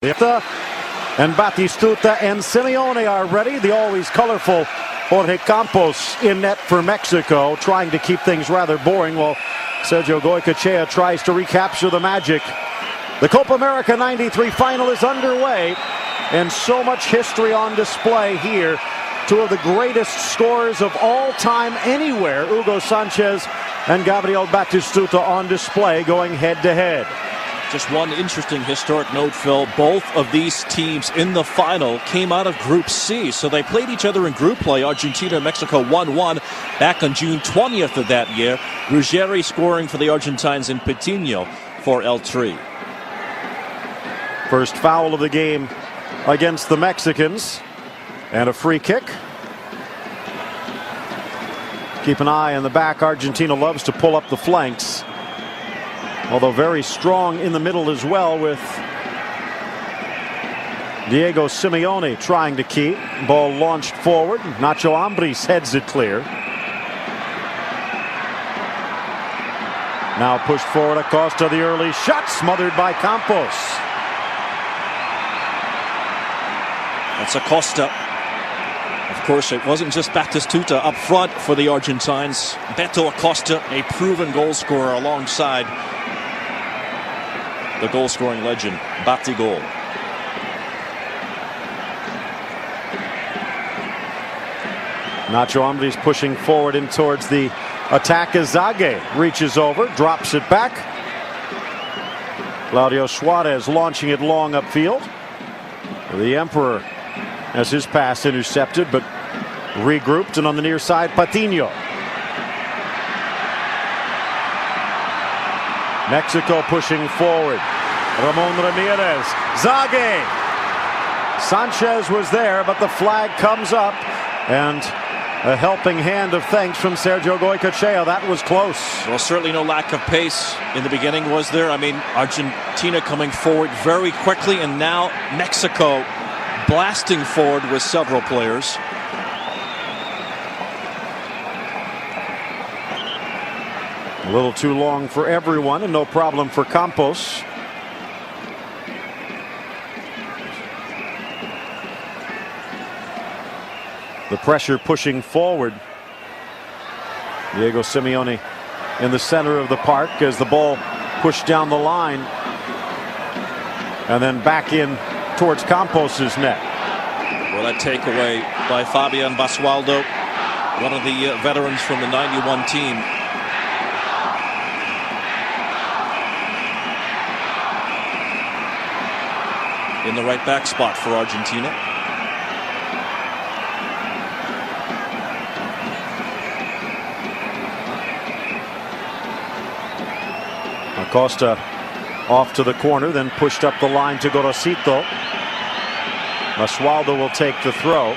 And Batistuta and Simeone are ready. The always colorful Jorge Campos in net for Mexico, trying to keep things rather boring while Sergio Goycochea tries to recapture the magic. The Copa America 93 final is underway, and so much history on display here. Two of the greatest scorers of all time anywhere, Hugo Sanchez and Gabriel Batistuta, on display going head-to-head. Just one interesting historic note, Phil. Both of these teams in the final came out of Group C. So they played each other in group play. Argentina and Mexico 1-1 back on June 20th of that year. Ruggeri scoring for the Argentines in Patino for El Tri. First foul of the game against the Mexicans. And a free kick. Keep an eye on the back. Argentina loves to pull up the flanks, although very strong in the middle as well, with Diego Simeone trying to keep. Ball launched forward. Nacho Ambriz heads it clear. Now pushed forward. Acosta, the early shot, smothered by Campos. That's Acosta. Of course, it wasn't just Batistuta up front for the Argentines. Beto Acosta, a proven goal scorer alongside the goal-scoring legend, Batigol. Nacho Ambriz pushing forward in towards the attack as Zage reaches over, drops it back. Claudio Suarez launching it long upfield. The Emperor has his pass intercepted, but regrouped, and on the near side, Patino. Mexico pushing forward. Ramon Ramirez. Zage. Sanchez was there, but the flag comes up, and a helping hand of thanks from Sergio Goycochea. That was close. Well, certainly no lack of pace in the beginning, was there? I mean, Argentina coming forward very quickly, and now Mexico blasting forward with several players. A little too long for everyone, and no problem for Campos. The pressure pushing forward. Diego Simeone in the center of the park as the ball pushed down the line, and then back in towards Campos's net. Well, that takeaway by Fabian Basualdo, one of the veterans from the '91 team. In the right back spot for Argentina. Acosta off to the corner, then pushed up the line to Gorosito. Basualdo will take the throw.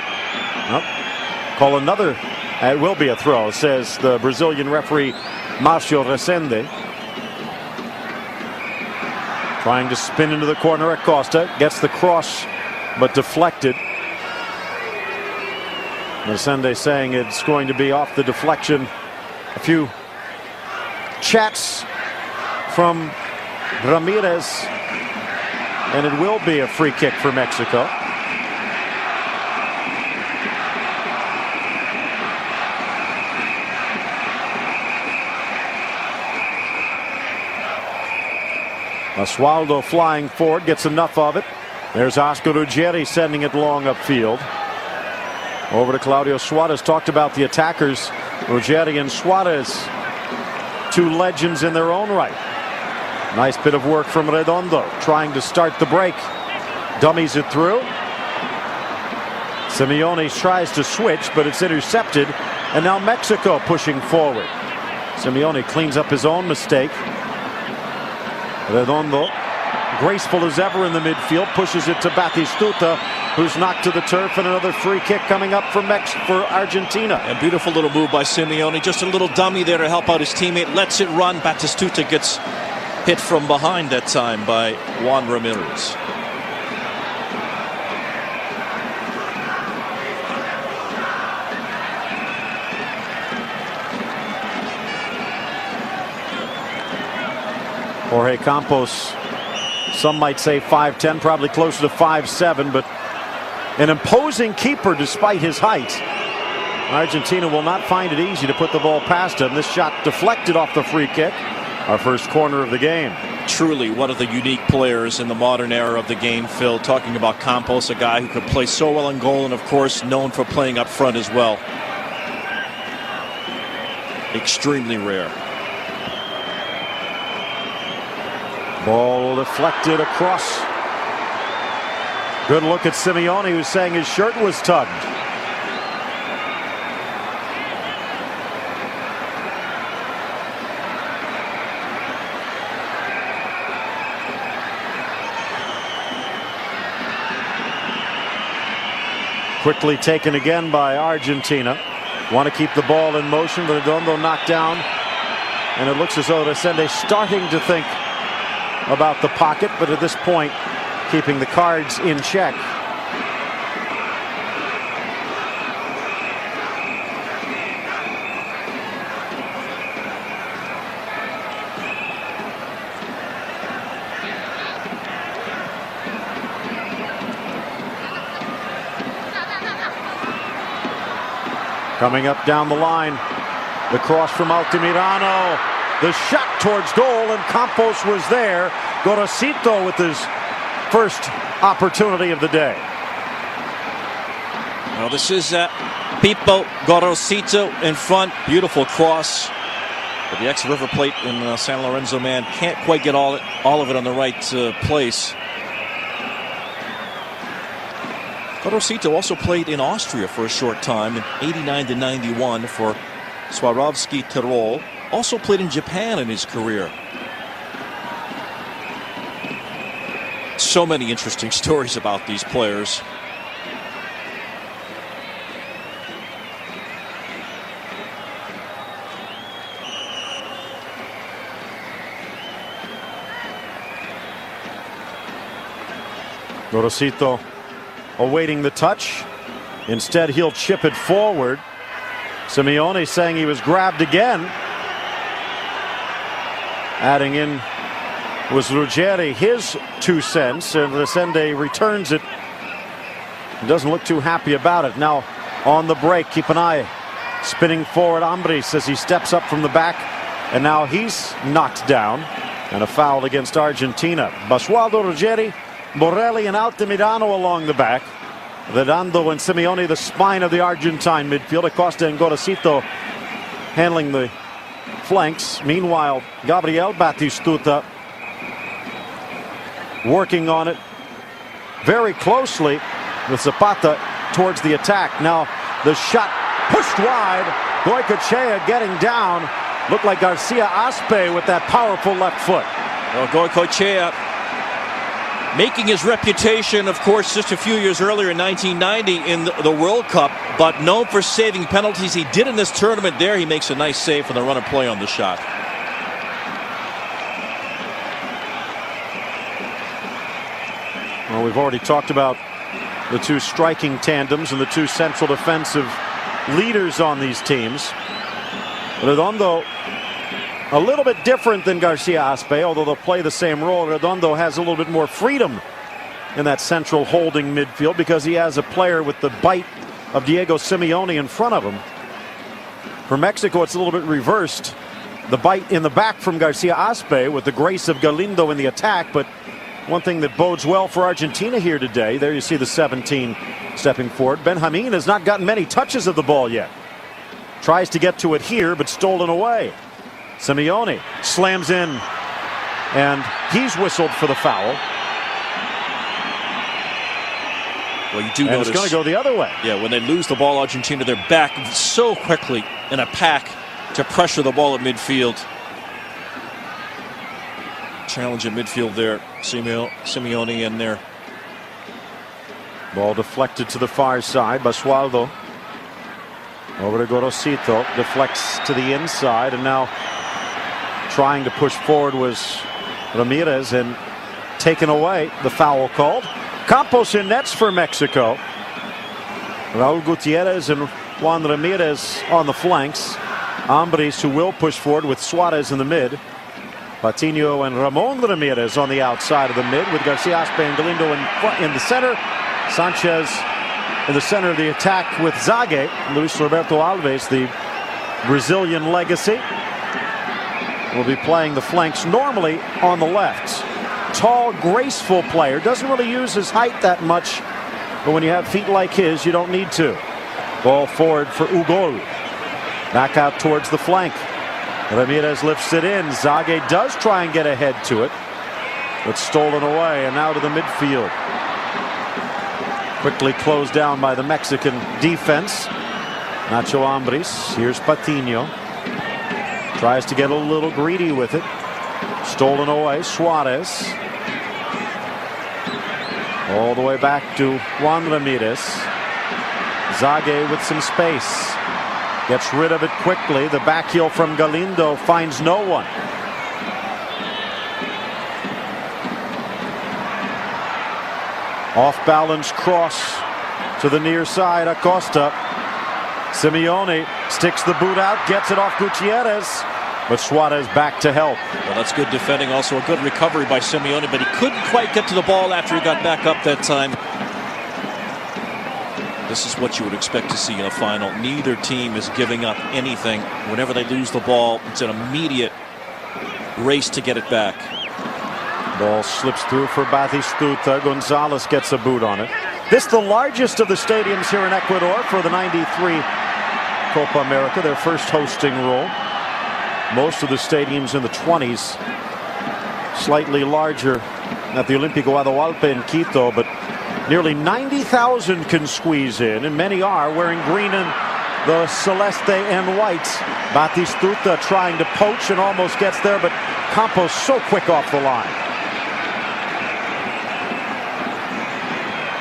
Call another. It will be a throw, says the Brazilian referee Marcio Resende. Trying to spin into the corner. Acosta gets the cross, but deflected. Resende saying it's going to be off the deflection. A few chats from Ramirez, and it will be a free kick for Mexico. Basualdo flying forward, gets enough of it. There's Oscar Ruggeri sending it long upfield. Over to Claudio Suarez. Talked about the attackers, Ruggeri and Suarez, two legends in their own right. Nice bit of work from Redondo, trying to start the break. Dummies it through. Simeone tries to switch, but it's intercepted. And now Mexico pushing forward. Simeone cleans up his own mistake. Redondo, graceful as ever in the midfield, pushes it to Batistuta, who's knocked to the turf, and another free kick coming up for Argentina. A beautiful little move by Simeone. Just a little dummy there to help out his teammate. Lets it run. Batistuta gets hit from behind that time by Juan Ramirez. Jorge Campos Some might say 5'10", probably closer to 5'7", but an imposing keeper despite his height. Argentina will not find it easy to put the ball past him. This shot deflected off the free kick. Our first corner of the game. Truly one of the unique players in the modern era of the game, Phil. Talking about Campos, a guy who could play so well in goal and, of course, known for playing up front as well. Extremely rare. Ball deflected across. Good look at Simeone, who's saying his shirt was tugged. Quickly taken again by Argentina. Want to keep the ball in motion, but Redondo knocked down. And it looks as though Resende's starting to think about the pocket, but at this point, keeping the cards in check. Coming up down the line, the cross from Altamirano, the shot towards goal, and Campos was there. Gorosito with his first opportunity of the day. Well, this is Pipo Gorosito in front. Beautiful cross. But the ex-River Plate and San Lorenzo man can't quite get all of it on the right place. Gorosito also played in Austria for a short time in 89-91 for Swarovski Tirol. Also played in Japan in his career. So many interesting stories about these players. Gorosito awaiting the touch. Instead, he'll chip it forward. Simeone saying he was grabbed again. Adding in was Ruggeri, his 2 cents, and Resende returns it. He doesn't look too happy about it. Now on the break, keep an eye. Spinning forward, Ambris as he steps up from the back, and now he's knocked down. And a foul against Argentina. Basualdo, Ruggeri, Borelli, and Altamirano along the back. Redondo and Simeone, the spine of the Argentine midfield. Acosta and Gorosito handling the flanks. Meanwhile, Gabriel Batistuta working on it very closely with Zapata towards the attack. Now the shot pushed wide. Goycochea getting down. Looked like Garcia Aspe with that powerful left foot. Well, Goycochea making his reputation, of course, just a few years earlier in 1990 in the World Cup, but known for saving penalties. He did in this tournament there. He makes a nice save for the run of play on the shot. Well, we've already talked about the 2 striking tandems and the 2 central defensive leaders on these teams. Redondo, a little bit different than Garcia Aspe, although they'll play the same role. Redondo has a little bit more freedom in that central holding midfield because he has a player with the bite of Diego Simeone in front of him. For Mexico, it's a little bit reversed. The bite in the back from Garcia Aspe with the grace of Galindo in the attack. But one thing that bodes well for Argentina here today, there you see the 17 stepping forward. Benjamin has not gotten many touches of the ball yet. Tries to get to it here, but stolen away. Simeone slams in, and he's whistled for the foul. Well, you do notice it's going to go the other way. Yeah, when they lose the ball, Argentina, they're back so quickly in a pack to pressure the ball at midfield. Challenge at midfield there. Simeone in there. Ball deflected to the far side. Basualdo over to Gorosito. Deflects to the inside, and now trying to push forward was Ramirez, and taken away. The foul called. Campos in nets for Mexico. Raul Gutierrez and Juan Ramirez on the flanks. Ambris, who will push forward with Suarez in the mid. Patiño and Ramon Ramirez on the outside of the mid, with Garcia Aspe and Galindo in the center. Sanchez in the center of the attack with Zage. Luis Roberto Alves, the Brazilian legacy, will be playing the flanks normally on the left. Tall, graceful player. Doesn't really use his height that much, but when you have feet like his, you don't need to. Ball forward for Ugol. Back out towards the flank. Ramirez lifts it in. Zage does try and get ahead to it, but stolen away, and now to the midfield. Quickly closed down by the Mexican defense. Nacho Ambriz. Here's Patiño. Tries to get a little greedy with it. Stolen away. Suarez. All the way back to Juan Ramirez. Zage with some space. Gets rid of it quickly. The back heel from Galindo finds no one. Off balance cross to the near side. Acosta. Simeone sticks the boot out, gets it off Gutierrez, but Suarez back to help. Well, that's good defending. Also a good recovery by Simeone, but he couldn't quite get to the ball after he got back up that time. This is what you would expect to see in a final. Neither team is giving up anything. Whenever they lose the ball, it's an immediate race to get it back. Ball slips through for Batistuta. Gonzalez gets a boot on it. This the largest of the stadiums here in Ecuador for the '93 Copa America, their first hosting role. Most of the stadiums in the 20s, slightly larger at the Olímpico Atahualpa in Quito, but nearly 90,000 can squeeze in, and many are wearing green and the celeste and white. Batistuta trying to poach and almost gets there, but Campos so quick off the line.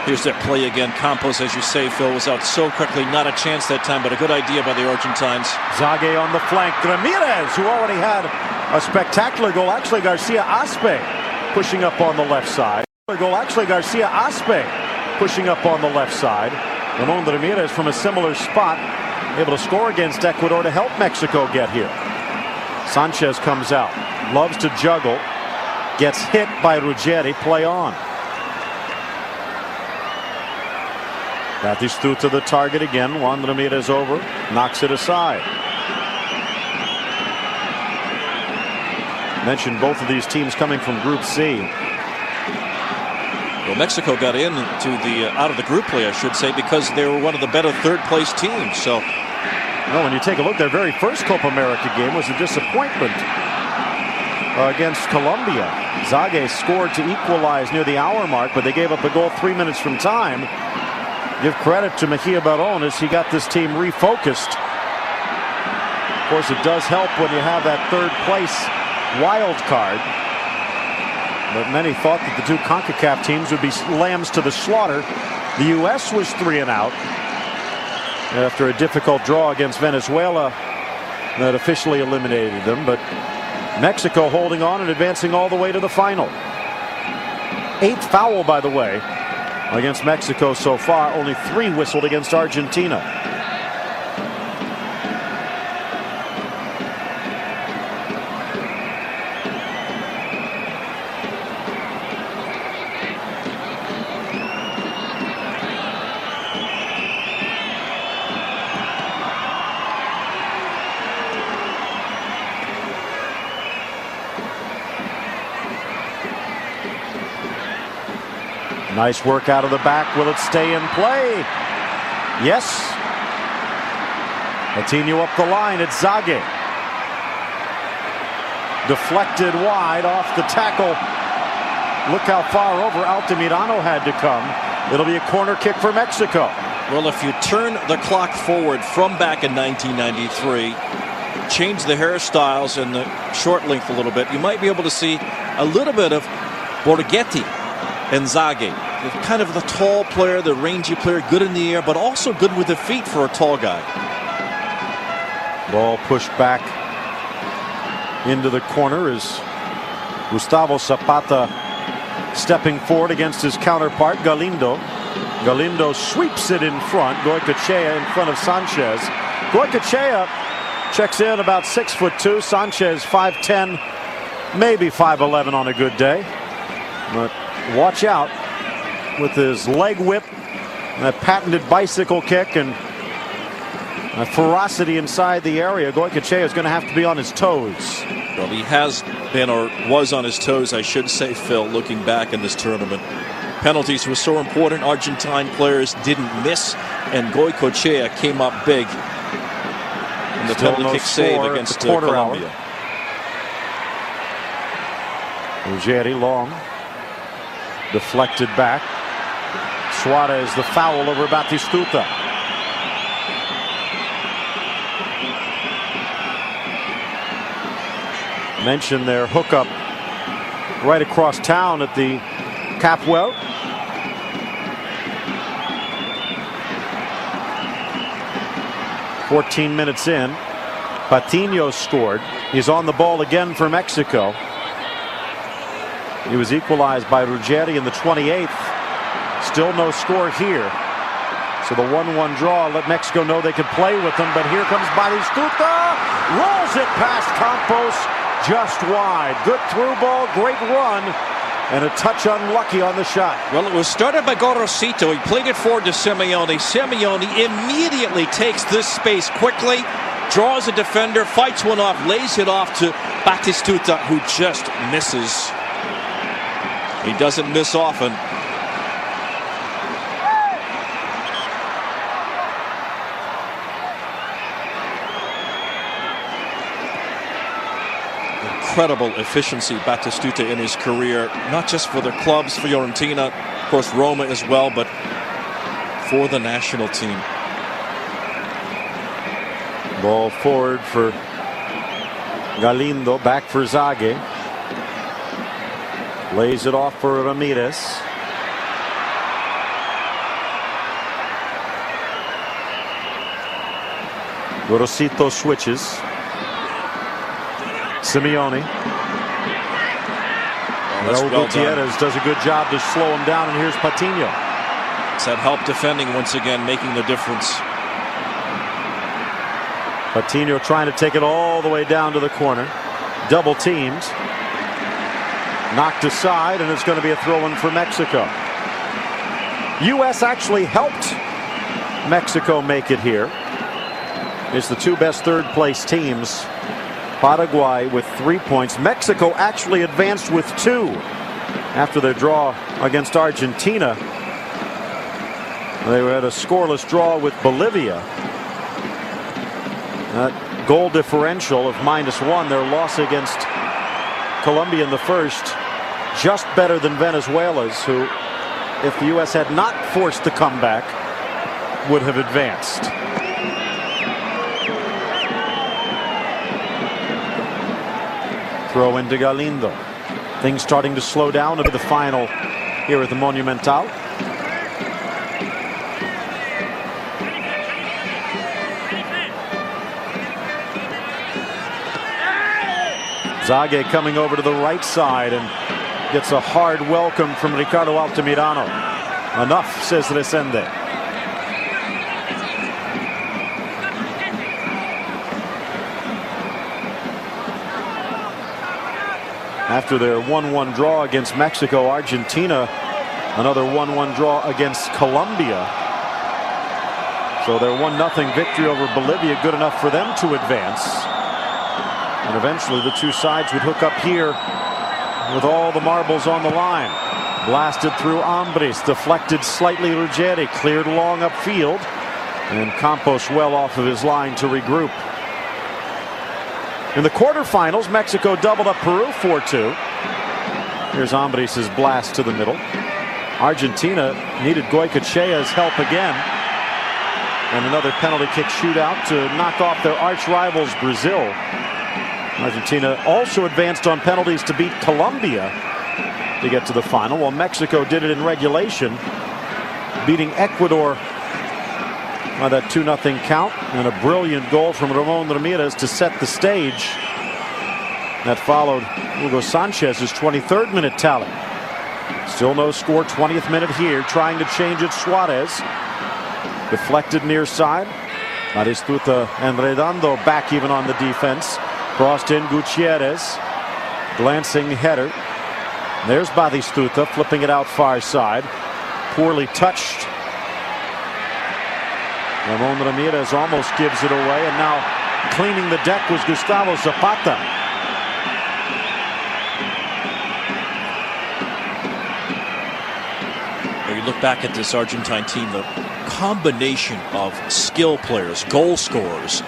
Here's that play again. Campos, as you say, Phil, was out so quickly. Not a chance that time, but a good idea by the Argentines. Zage on the flank. Ramirez, who already had a spectacular goal. Actually, Garcia Aspe pushing up on the left side. Garcia Aspe pushing up on the left side. Ramon Ramirez from a similar spot, able to score against Ecuador to help Mexico get here. Sanchez comes out, loves to juggle, gets hit by Ruggeri. Play on. Batistuta the target again. Juan Ramirez over, knocks it aside. Mentioned both of these teams coming from Group C. Well, Mexico got in to the out of the group play, I should say, because they were one of the better third-place teams. So, well, when you take a look, their very first Copa America game was a disappointment against Colombia. Zage scored to equalize near the hour mark, but they gave up a goal 3 minutes from time. Give credit to Mejia Barón as he got this team refocused. Of course, it does help when you have that third-place wild card. But many thought that the two CONCACAF teams would be lambs to the slaughter. The U.S. was 3 and out after a difficult draw against Venezuela that officially eliminated them. But Mexico holding on and advancing all the way to the final. 8th foul, by the way, against Mexico so far. Only 3 whistled against Argentina. Nice work out of the back. Will it stay in play? Yes. Patiño up the line. It's Zage. Deflected wide off the tackle. Look how far over Altamirano had to come. It'll be a corner kick for Mexico. Well, if you turn the clock forward from back in 1993, change the hairstyles and the short length a little bit, you might be able to see a little bit of Borghetti and Zage. Kind of the tall player, the rangy player, good in the air, but also good with the feet for a tall guy. Ball pushed back into the corner as Gustavo Zapata stepping forward against his counterpart, Galindo. Galindo sweeps it in front. Goycochea in front of Sanchez. Goycochea checks in about 6'2". Sanchez 5'10", maybe 5'11" on a good day. But watch out with his leg whip, that patented bicycle kick, and a ferocity inside the area. Goycochea is going to have to be on his toes. Well, he has been, or was on his toes, I should say, Phil, looking back in this tournament. Penalties were so important. Argentine players didn't miss, and Goycochea came up big in the penalty kick save against Colombia. Ruggeri long. Deflected back. Suarez the foul over Batistuta. Mentioned their hookup right across town at the Capwell. "14 minutes in, Patiño scored. He's on the ball again for Mexico. He was equalized by Ruggeri in the 28th. Still no score here. So the 1-1 draw let Mexico know they could play with them. But here comes Batistuta. Rolls it past Campos. Just wide. Good through ball. Great run. And a touch unlucky on the shot. Well, it was started by Gorosito. He played it forward to Simeone. Simeone immediately takes this space quickly, draws a defender, fights one off, lays it off to Batistuta, who just misses. He doesn't miss often. Incredible efficiency, Batistuta, in his career, not just for the clubs, for Fiorentina, of course Roma as well, but for the national team. Ball forward for Galindo, back for Zage. Lays it off for Ramirez. Gorosito switches. Simeone. Well Gutierrez does a good job to slow him down, and here's Patiño. It's that help defending once again, making the difference. Patiño trying to take it all the way down to the corner. Double teamed. Knocked aside, and it's going to be a throw-in for Mexico. U.S. actually helped Mexico make it here. It's the two best third-place teams. Paraguay with 3 points. Mexico actually advanced with 2 after their draw against Argentina. They had a scoreless draw with Bolivia. That goal differential of -1, their loss against Colombia in the first, just better than Venezuela's, who, if the U.S. had not forced the comeback, would have advanced. Throw into Galindo. Things starting to slow down into the final here at the Monumental. Zage coming over to the right side and gets a hard welcome from Ricardo Altamirano. Enough, says Resende. After their 1-1 draw against Mexico, Argentina, another 1-1 draw against Colombia. So their 1-0 victory over Bolivia, good enough for them to advance. And eventually the two sides would hook up here with all the marbles on the line. Blasted through Ambris, deflected slightly Ruggeri, cleared long upfield, and Campos well off of his line to regroup. In the quarterfinals, Mexico doubled up Peru 4-2. Here's Ambris' blast to the middle. Argentina needed Goycochea's help again. And another penalty kick shootout to knock off their arch rivals Brazil. Argentina also advanced on penalties to beat Colombia to get to the final, while Mexico did it in regulation, beating Ecuador by that 2-0 count, and a brilliant goal from Ramon Ramirez to set the stage. That followed Hugo Sanchez's 23rd minute tally. Still no score, 20th minute here, trying to change it. Suarez deflected near side. Batistuta and Redondo back even on the defense. Crossed in Gutierrez. Glancing header. There's Batistuta flipping it out far side. Poorly touched. Ramon Ramirez almost gives it away, and now cleaning the deck was Gustavo Zapata. You look back at this Argentine team, the combination of skill players, goal scorers,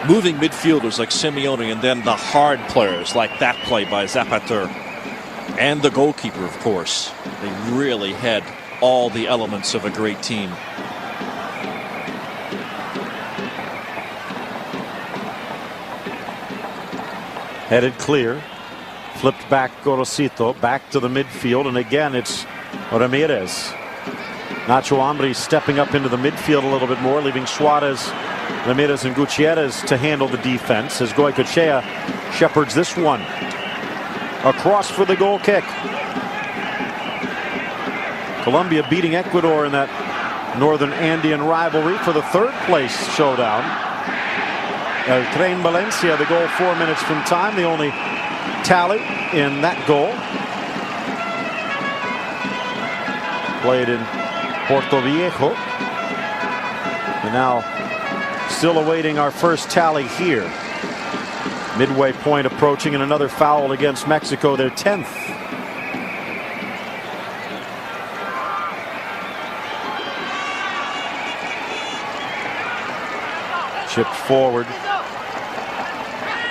moving midfielders like Simeone, and then the hard players like that play by Zapata, and the goalkeeper, of course. They really had all the elements of a great team. Headed clear. Flipped back Gorosito. Back to the midfield. And again, it's Ramirez. Nacho Ambriz stepping up into the midfield a little bit more, leaving Suarez, Ramirez, and Gutierrez to handle the defense as Goycochea shepherds this one. Across for the goal kick. Colombia beating Ecuador in that Northern Andean rivalry for the third place showdown. El Tren Valencia, the goal 4 minutes from time, the only tally in that goal. Played in Porto Viejo. And now still awaiting our first tally here. Midway point approaching, and another foul against Mexico, their 10th. Chipped forward.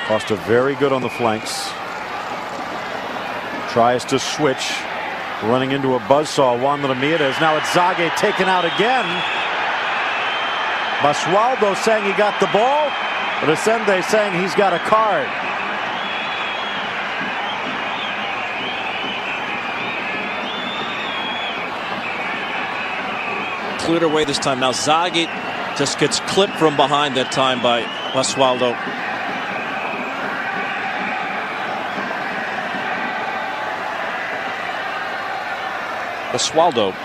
Costa very good on the flanks. Tries to switch. Running into a buzzsaw. Juan Ramirez. Now it's Zage taken out again. Basualdo saying he got the ball. Resende saying he's got a card. Cleared away this time. Now Zage just gets clipped from behind that time by Basualdo. Basualdo,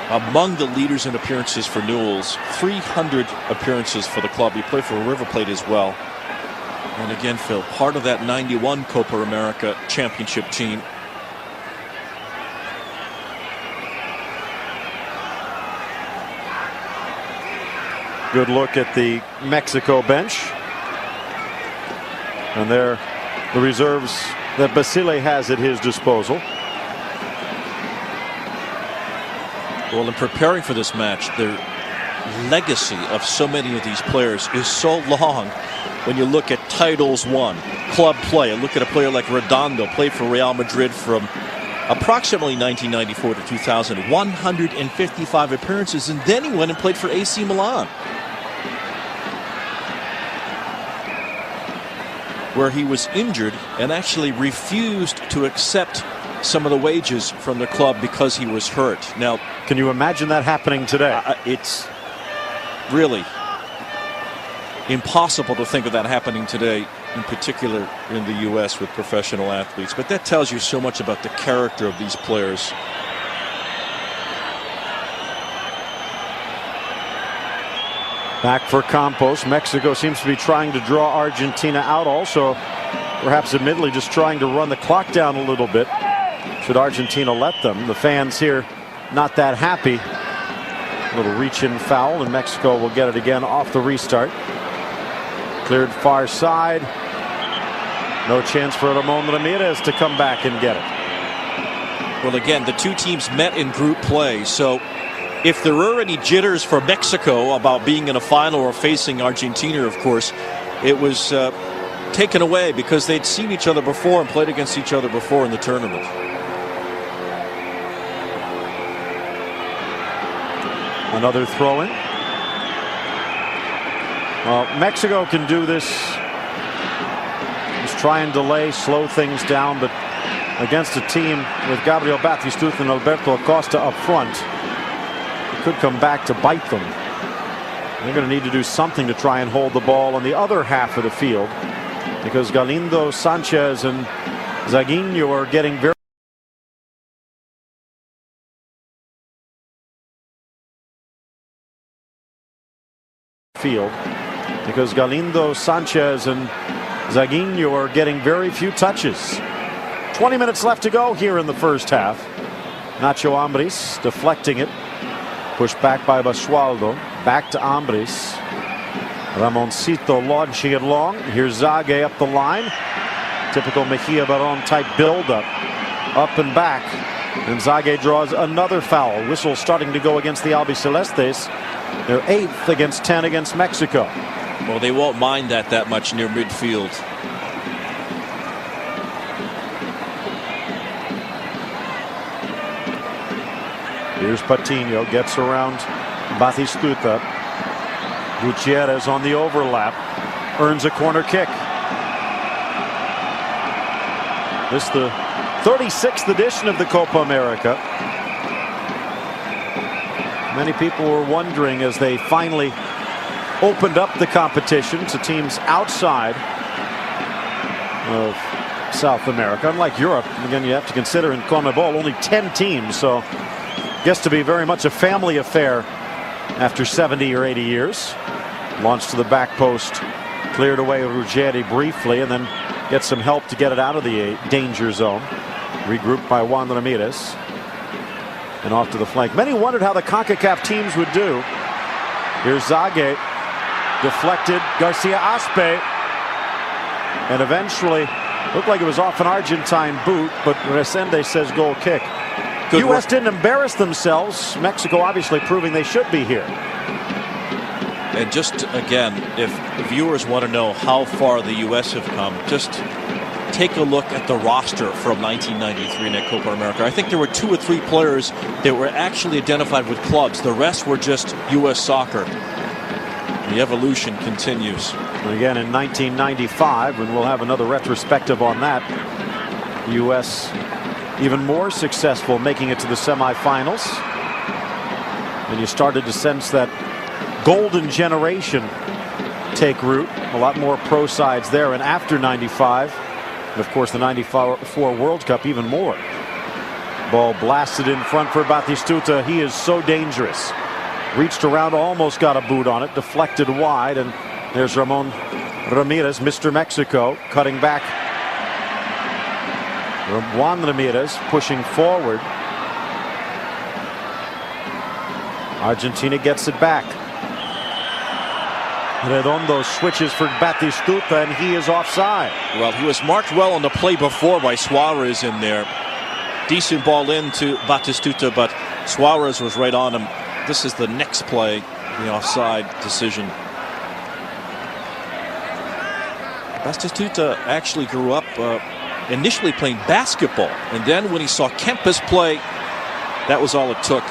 among the leaders in appearances for Newell's, 300 appearances for the club. He played for River Plate as well. And again, Phil, part of that 91 Copa America championship team. Good look at the Mexico bench. And there, the reserves that Basile has at his disposal. Well, in preparing for this match, their legacy of so many of these players is so long. When you look at titles won, club play, look at a player like Redondo, played for Real Madrid from approximately 1994 to 2000, 155 appearances, and then he went and played for AC Milan, where he was injured and actually refused to accept some of the wages from the club because he was hurt. Now, can you imagine that happening today? It's really impossible to think of that happening today, in particular in the U.S. with professional athletes. But that tells you so much about the character of these players. Back for Campos. Mexico seems to be trying to draw Argentina out, also perhaps admittedly just trying to run the clock down a little bit. Should Argentina let them. The fans here not that happy. A little reach-in foul, and Mexico will get it again off the restart. Cleared far side. No chance for Ramon Ramirez to come back and get it. Well, again, the two teams met in group play, so if there were any jitters for Mexico about being in a final or facing Argentina, of course, it was taken away because they'd seen each other before and played against each other before in the tournament. Another throw-in. Well, Mexico can do this. Just try and delay, slow things down, but against a team with Gabriel Batistuta and Alberto Acosta up front, it could come back to bite them. They're going to need to do something to try and hold the ball on the other half of the field, because Galindo, Sanchez, and Zaguinho are getting very field, because Galindo, Sanchez, and Zaguinho are getting very few touches. 20 minutes left to go here in the first half. Nacho Ambriz deflecting it. Pushed back by Basualdo. Back to Ambriz. Ramoncito launching it long. Here's Zague up the line. Typical Mejia Baron type build-up. Up and back. And Zague draws another foul. Whistle starting to go against the Albicelestes. They're 8th against 10 against Mexico. Well, they won't mind that much near midfield. Here's Patino, gets around Batistuta. Gutierrez on the overlap, earns a corner kick. This the 36th edition of the Copa America. Many people were wondering as they finally opened up the competition to teams outside of South America. Unlike Europe, again, you have to consider in CONMEBOL only 10 teams, so gets to be very much a family affair after 70 or 80 years. Launched to the back post, cleared away Ruggeri briefly, and then gets some help to get it out of the danger zone. Regrouped by Juan Ramirez. And off to the flank. Many wondered how the CONCACAF teams would do. Here's Zague. Deflected. Garcia Aspe. And eventually looked like it was off an Argentine boot, but Resende says goal kick. Good U.S. work. didn't embarrass themselves. Mexico obviously proving they should be here. And just again, if viewers want to know how far the U.S. have come, just take a look at the roster from 1993 in that Copa America. I think there were 2 or 3 players that were actually identified with clubs. The rest were just U.S. soccer. The evolution continues. And again in 1995, and we'll have another retrospective on that, the U.S. even more successful, making it to the semifinals. And you started to sense that golden generation take root. A lot more pro sides there. And after 95, and of course the 94 World Cup, even more. Ball blasted in front for Batistuta. He is so dangerous. Reached around, almost got a boot on it, deflected wide, and there's Ramon Ramirez, Mr. Mexico, cutting back. Juan Ramirez pushing forward. Argentina gets it back. Redondo switches for Batistuta, and he is offside. Well, he was marked well on the play before by Suarez in there. Decent ball in to Batistuta, but Suarez was right on him. This is the next play, the offside decision. Batistuta actually grew up initially playing basketball, and then when he saw Kempes play, that was all it took.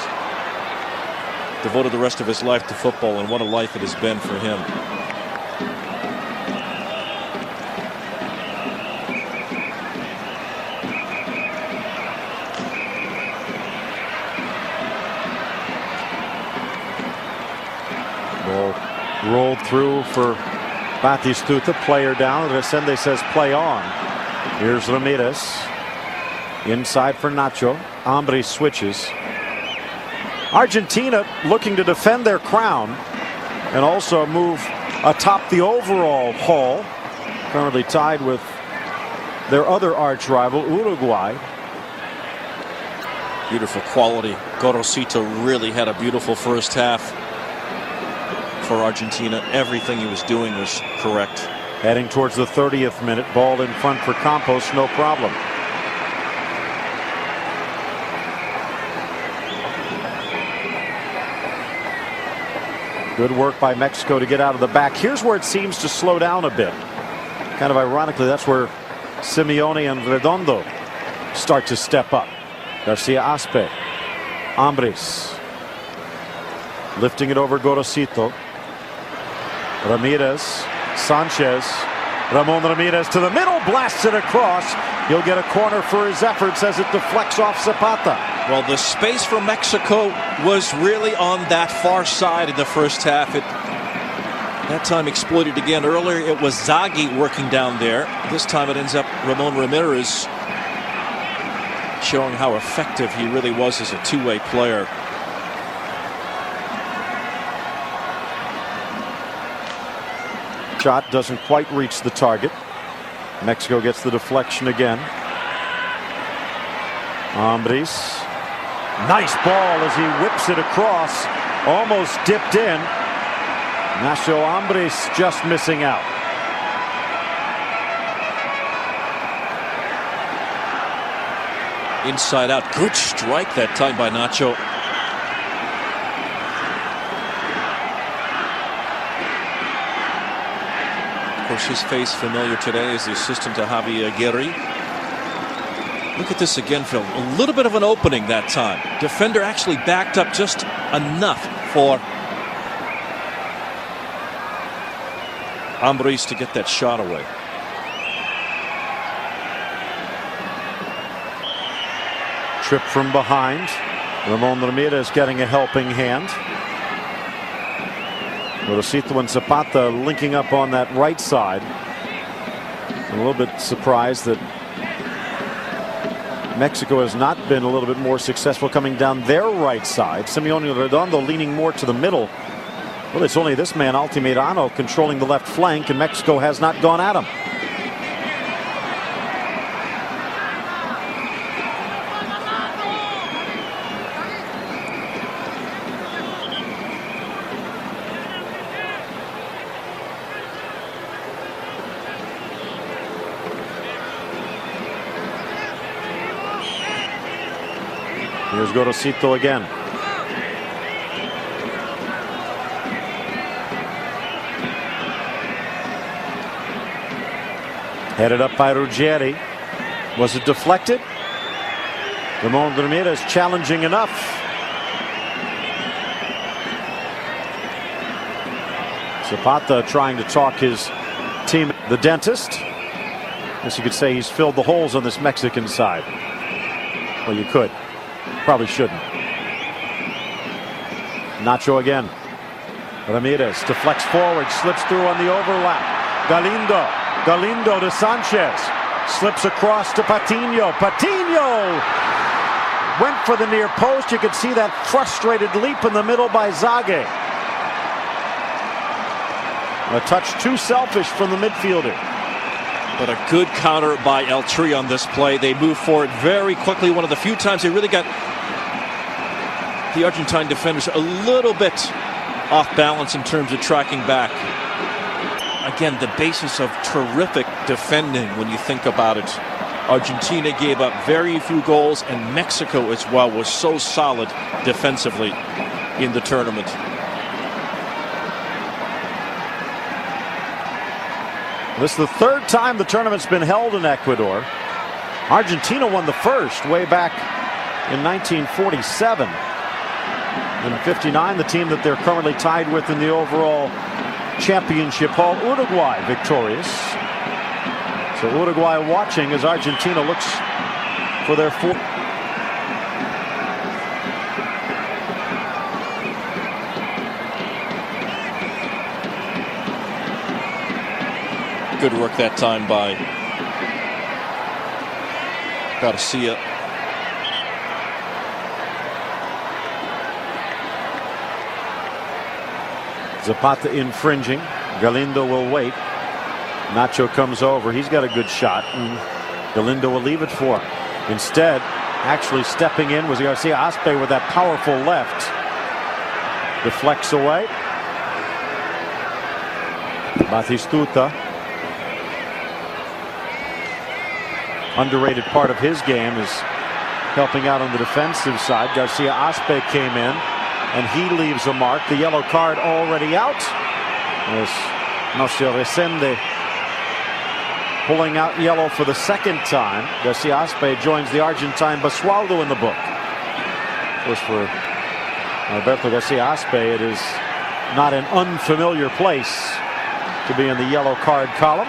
Devoted the rest of his life to football, and what a life it has been for him. Ball rolled through for Batistuta. Player down. Resende says play on. Here's Ramirez. Inside for Nacho. Ambriz switches. Argentina looking to defend their crown and also move atop the overall haul. Currently tied with their other arch rival, Uruguay. Beautiful quality. Gorosito really had a beautiful first half for Argentina. Everything he was doing was correct. Heading towards the 30th minute. Ball in front for Campos, no problem. Good work by Mexico to get out of the back. Here's where it seems to slow down a bit. Kind of ironically, that's where Simeone and Redondo start to step up. Garcia Aspe. Ambriz. Lifting it over Gorosito. Ramirez. Sanchez. Ramon Ramirez to the middle. Blasts it across. He'll get a corner for his efforts as it deflects off Zapata. Well, the space for Mexico was really on that far side in the first half. It that time exploited again. Earlier it was Zague working down there. This time it ends up Ramon Ramirez showing how effective he really was as a two-way player. Shot doesn't quite reach the target. Mexico gets the deflection again. Ambris. Nice ball as he whips it across. Almost dipped in. Nacho Ambris just missing out. Inside out. Good strike that time by Nacho. Of course, his face familiar today as the assistant to Javier Aguirre. Look at this again, Phil. A little bit of an opening that time. Defender actually backed up just enough for Ambris to get that shot away. Trip from behind. Ramon Ramirez getting a helping hand. Rosito and Zapata linking up on that right side. I'm a little bit surprised that Mexico has not been a little bit more successful coming down their right side. Simeone Redondo leaning more to the middle. Well, it's only this man, Altamirano, controlling the left flank, and Mexico has not gone at him. Here's Gorosito again. Headed up by Ruggieri. Was it deflected? Ramon Ramirez challenging enough. Zapata trying to talk his team, the dentist. Guess you could say he's filled the holes on this Mexican side. Well, you could. Probably shouldn't. Nacho again. Ramirez deflects forward, slips through on the overlap. Galindo to Sanchez. Slips across to Patiño. Patiño went for the near post. You could see that frustrated leap in the middle by Zague. A touch too selfish from the midfielder. But a good counter by El Tri on this play. They move forward very quickly. One of the few times they really got the Argentine defenders a little bit off balance in terms of tracking back. Again, the basis of terrific defending when you think about it. Argentina gave up very few goals, and Mexico as well was so solid defensively in the tournament. This is the third time the tournament's been held in Ecuador. Argentina won the first way back in 1947. In 59, the team that they're currently tied with in the overall championship hall, Uruguay, victorious. So Uruguay watching as Argentina looks for their fourth. Good work that time by Garcia. Zapata infringing. Galindo will wait. Nacho comes over. He's got a good shot, and Galindo will leave it for him. Instead, actually stepping in was Garcia Aspe with that powerful left. Deflects away. Batistuta. Underrated part of his game is helping out on the defensive side. Garcia Aspe came in, and he leaves a mark. The yellow card already out. As Nocio Resende pulling out yellow for the second time. Garcia Aspe joins the Argentine Basualdo in the book. Of course, for Alberto Garcia Aspe, it is not an unfamiliar place to be in the yellow card column.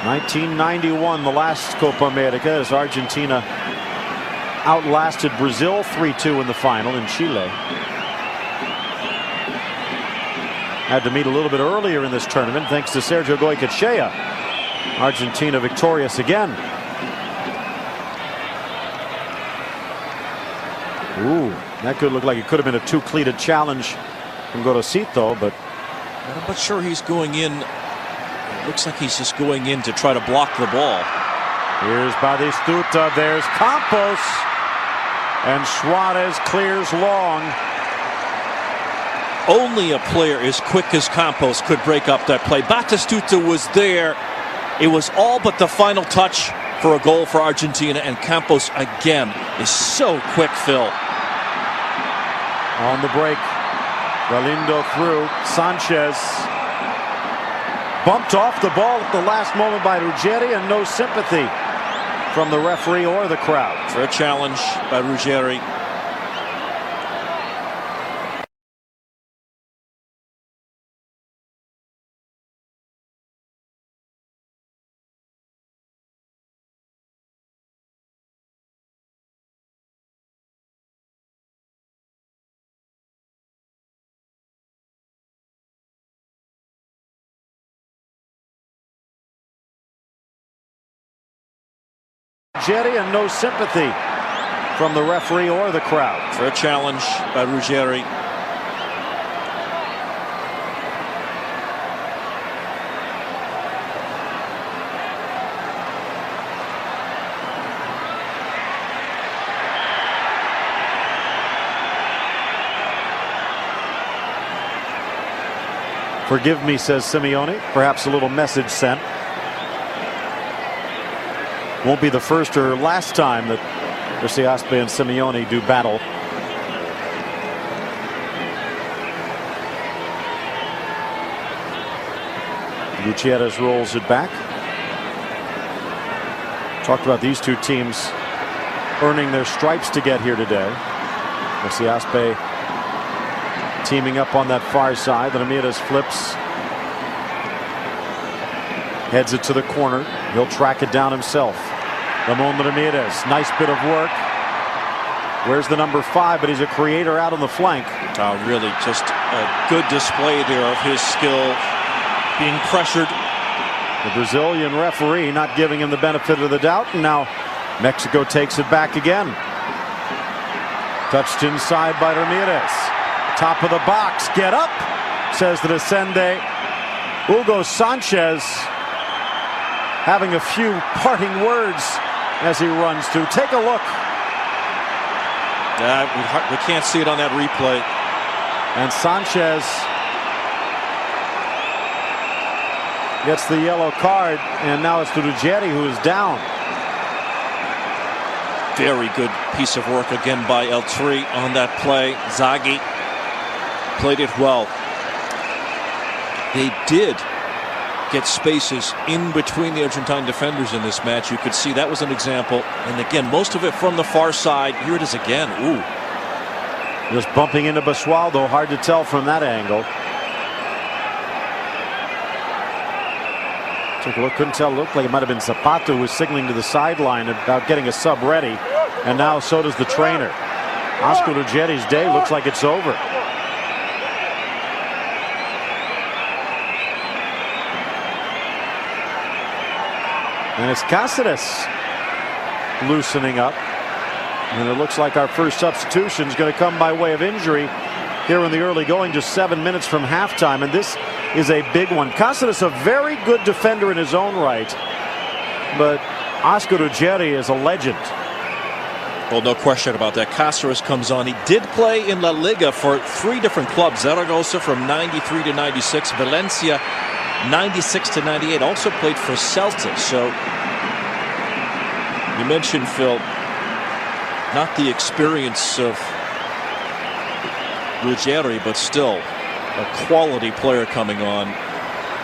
1991, the last Copa America, as Argentina outlasted Brazil 3-2 in the final in Chile. Had to meet a little bit earlier in this tournament thanks to Sergio Goycochea. Argentina victorious again. Ooh, that could look like it could have been a two-cleated challenge from Gorosito, but I'm not sure he's going in Looks like he's just going in to try to block the ball. Here's Batistuta. There's Campos. And Suarez clears long. Only a player as quick as Campos could break up that play. Batistuta was there. It was all but the final touch for a goal for Argentina, and Campos again is so quick, Phil. On the break, Galindo through. Sanchez bumped off the ball at the last moment by Ruggeri, and no sympathy from the referee or the crowd. For a challenge by Ruggeri. Ruggeri, and no sympathy from the referee or the crowd. For a challenge by Ruggeri. Forgive me, says Simeone. Perhaps a little message sent. Won't be the first or last time that Aspe and Simeone do battle. Gutierrez rolls it back. Talked about these two teams earning their stripes to get here today. Aspe teaming up on that far side. Ramirez flips. Heads it to the corner. He'll track it down himself. Ramon Ramirez, nice bit of work. Where's the number 5? But he's a creator out on the flank. Really just a good display there of his skill, being pressured. The Brazilian referee not giving him the benefit of the doubt, and now Mexico takes it back again. Touched inside by Ramirez. Top of the box, get up, says the Descende. Hugo Sanchez having a few parting words as he runs to. Take a look. We can't see it on that replay. And Sanchez gets the yellow card, and now it's Ruggeri who is down. Very good piece of work again by El Tri on that play. Zaghi played it well. They did get spaces in between the Argentine defenders in this match. You could see that was an example. And again, most of it from the far side. Here it is again. Ooh. Just bumping into Basualdo. Hard to tell from that angle. Took a look. Couldn't tell. Looked like it might have been Zapata who was signaling to the sideline about getting a sub ready. And now so does the trainer. Oscar Ruggeri's day looks like it's over. And it's Cáceres loosening up. And it looks like our first substitution is going to come by way of injury here in the early going, just 7 minutes from halftime. And this is a big one. Cáceres, a very good defender in his own right. But Oscar Ruggeri is a legend. Well, no question about that. Cáceres comes on. He did play in La Liga for 3 different clubs. Zaragoza from 93 to 96. Valencia 96 to 98. Also played for Celta. So you mentioned, Phil, not the experience of Ruggeri, but still a quality player coming on.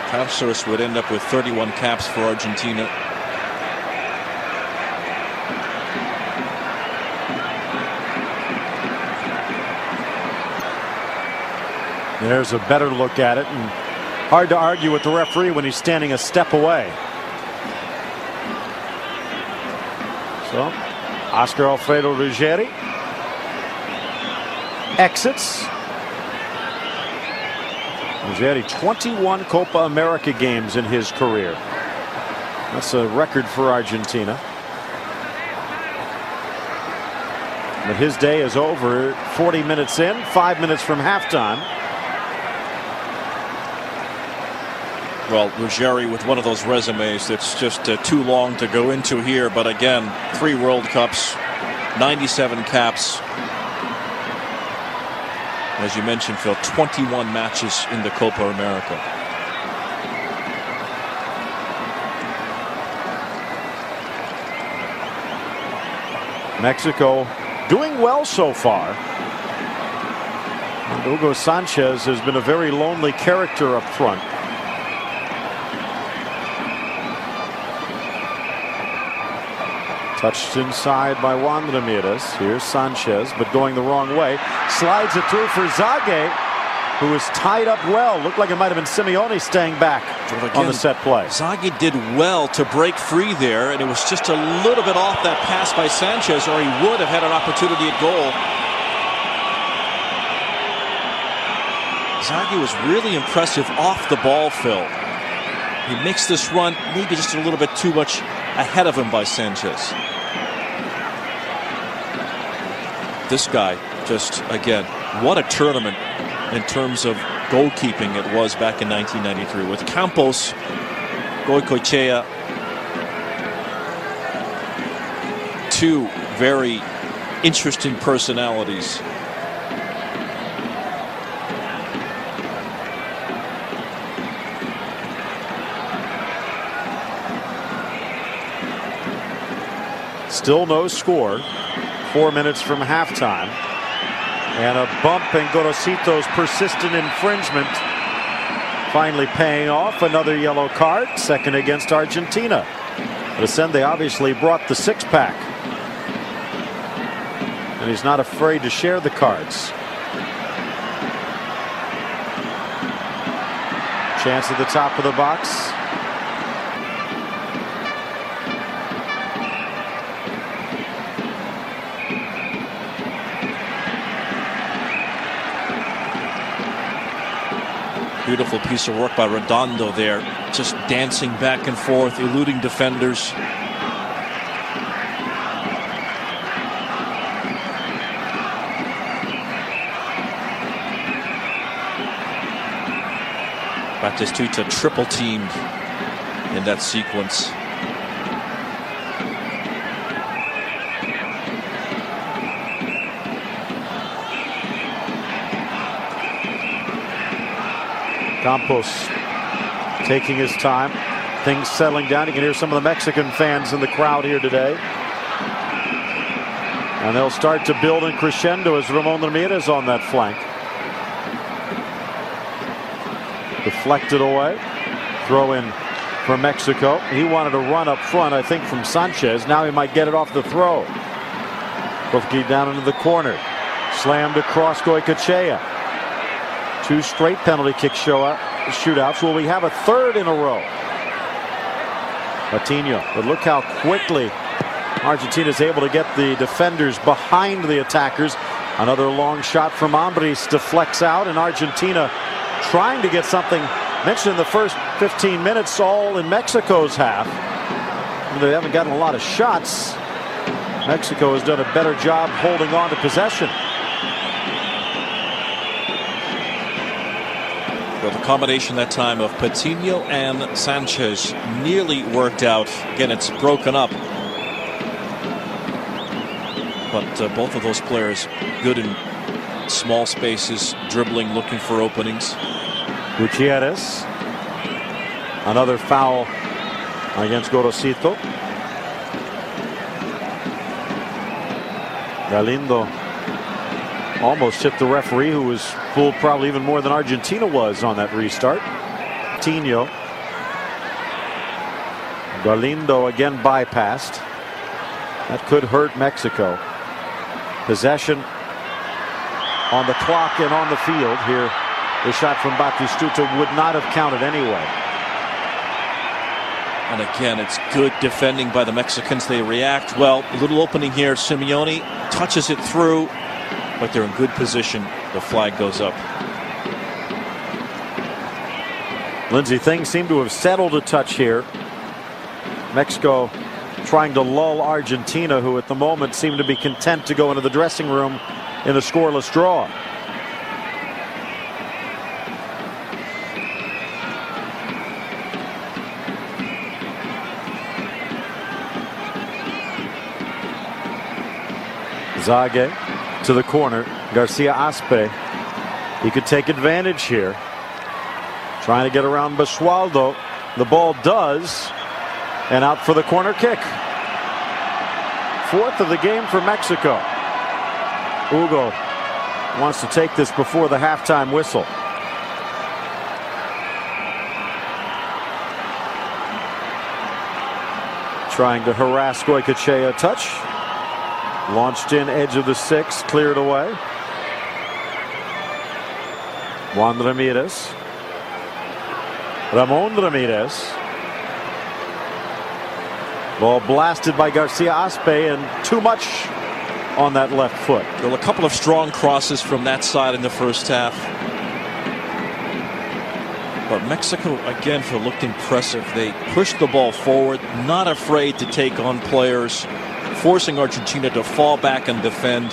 Cáceres would end up with 31 caps for Argentina. There's a better look at it, and hard to argue with the referee when he's standing a step away. So Oscar Alfredo Ruggeri exits. Ruggeri, 21 Copa America games in his career. That's a record for Argentina. But his day is over. 40 minutes in, 5 minutes from halftime. Well, Ruggieri with one of those resumes that's just too long to go into here. But again, 3 World Cups, 97 caps. As you mentioned, Phil, 21 matches in the Copa America. Mexico doing well so far. And Hugo Sanchez has been a very lonely character up front. Touched inside by Juan Ramirez. Here's Sanchez, but going the wrong way. Slides it through for Zage, who is tied up well. Looked like it might have been Simeone staying back on the set play. Zage did well to break free there, and it was just a little bit off that pass by Sanchez, or he would have had an opportunity at goal. Zage was really impressive off the ball, Phil. He makes this run maybe just a little bit too much ahead of him by Sanchez. This guy, just again, what a tournament in terms of goalkeeping it was back in 1993 with Campos, Goicoechea, 2 very interesting personalities. Still no score. 4 minutes from halftime. And a bump in Gorosito's persistent infringement. Finally paying off. Another yellow card. Second against Argentina. Resende obviously brought the 6-pack. And he's not afraid to share the cards. Chance at the top of the box. Beautiful piece of work by Redondo there, just dancing back and forth, eluding defenders. Batistuta triple teamed in that sequence. Campos taking his time. Things settling down. You can hear some of the Mexican fans in the crowd here today. And they'll start to build in crescendo as Ramon Ramirez on that flank. Deflected away. Throw in for Mexico. He wanted a run up front, I think, from Sanchez. Now he might get it off the throw. Kofke down into the corner. Slammed across Goicoechea. 2 straight penalty kick shootouts. Will we have a third in a row? Patino. But look how quickly Argentina is able to get the defenders behind the attackers. Another long shot from Ambris deflects out, and Argentina trying to get something. Mentioned in the first 15 minutes, all in Mexico's half. They haven't gotten a lot of shots. Mexico has done a better job holding on to possession. The combination that time of Patino and Sanchez nearly worked out. Again, it's broken up. But both of those players good in small spaces, dribbling, looking for openings. Gutierrez. Another foul against Gorosito. Galindo almost hit the referee, who was fooled probably even more than Argentina was on that restart. Tino. Galindo again bypassed. That could hurt Mexico. Possession on the clock and on the field here. The shot from Batistuta would not have counted anyway. And again, it's good defending by the Mexicans. They react well. A little opening here. Simeone touches it through, but they're in good position. The flag goes up. Lindsay, things seem to have settled a touch here. Mexico trying to lull Argentina, who at the moment seem to be content to go into the dressing room in a scoreless draw. Zague to the corner. Garcia Aspe. He could take advantage here. Trying to get around Basualdo. The ball does. And out for the corner kick. Fourth of the game for Mexico. Hugo wants to take this before the halftime whistle. Trying to harass Goycochea. Touch. Launched in, edge of the 6, cleared away. Juan Ramirez. Ramon Ramirez. Ball blasted by Garcia Aspe, and too much on that left foot. Well, a couple of strong crosses from that side in the first half. But Mexico, again, looked impressive. They pushed the ball forward, not afraid to take on players, forcing Argentina to fall back and defend.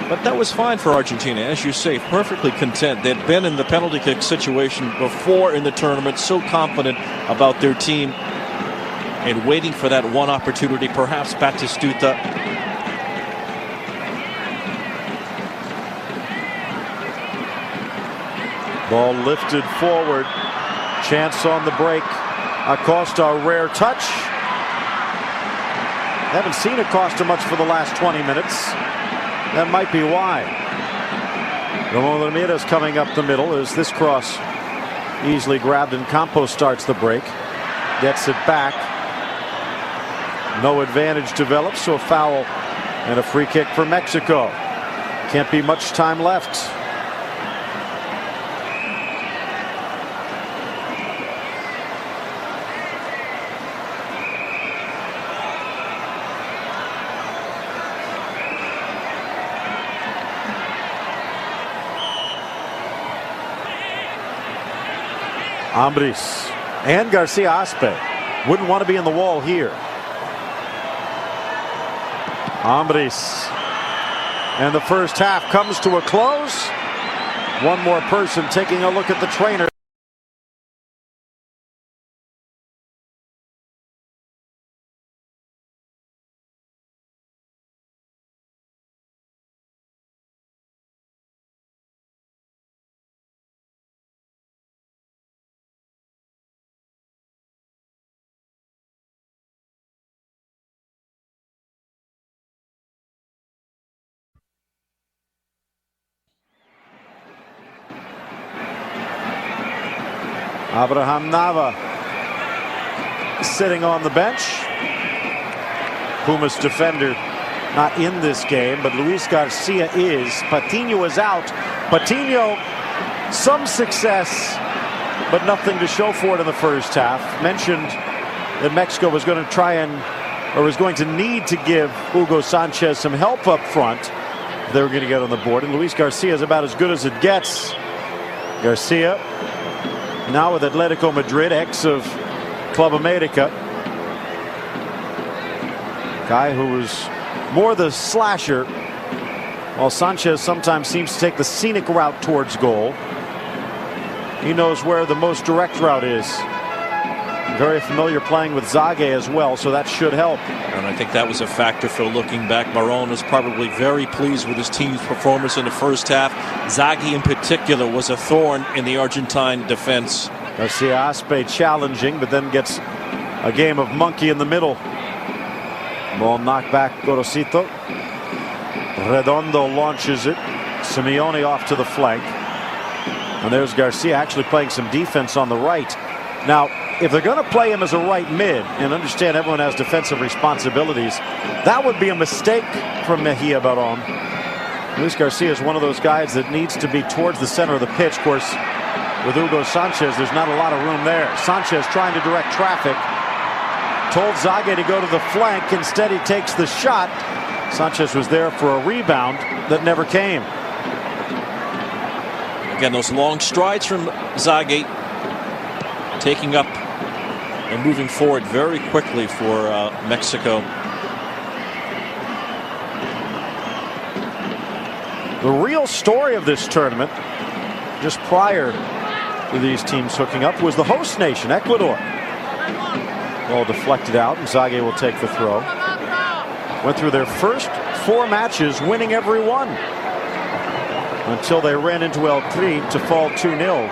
But that was fine for Argentina, as you say, perfectly content. They'd been in the penalty kick situation before in the tournament, so confident about their team and waiting for that one opportunity, perhaps Batistuta. Ball lifted forward. Chance on the break. Acosta, a rare touch. Haven't seen Acosta much for the last 20 minutes. That might be why. Ramon Ramirez coming up the middle as this cross easily grabbed, and Campos starts the break. Gets it back. No advantage develops, so a foul and a free kick for Mexico. Can't be much time left. Ambris and Garcia Aspe wouldn't want to be in the wall here. Ambris, and the first half comes to a close. One more person taking a look at the trainer. Abraham Nava sitting on the bench. Pumas defender not in this game, but Luis Garcia is. Patino is out. Patino, some success, but nothing to show for it in the first half. Mentioned that Mexico was going to try and, or was going to need to give Hugo Sanchez some help up front if they were going to get on the board. And Luis Garcia is about as good as it gets. Garcia now with Atletico Madrid, ex of Club América. Guy who was more the slasher, while Sanchez sometimes seems to take the scenic route towards goal. He knows where the most direct route is. Very familiar playing with Zague as well, so that should help. And I think that was a factor for looking back. Baron was probably very pleased with his team's performance in the first half. Zague in particular was a thorn in the Argentine defense. Garcia Aspe challenging, but then gets a game of monkey in the middle. Ball knocked back, Gorosito. Redondo launches it. Simeone off to the flank. And there's Garcia actually playing some defense on the right. Now, if they're going to play him as a right mid, and understand everyone has defensive responsibilities, that would be a mistake from Mejia Baron. Luis Garcia is one of those guys that needs to be towards the center of the pitch. Of course, with Hugo Sanchez, there's not a lot of room there. Sanchez trying to direct traffic. Told Zague to go to the flank. Instead, he takes the shot. Sanchez was there for a rebound that never came. Again, those long strides from Zague, taking up and moving forward very quickly for Mexico. The real story of this tournament, just prior to these teams hooking up, was the host nation, Ecuador. Ball deflected out, and Zague will take the throw. Went through their first 4 matches, winning every one, until they ran into El Tri to fall 2-0.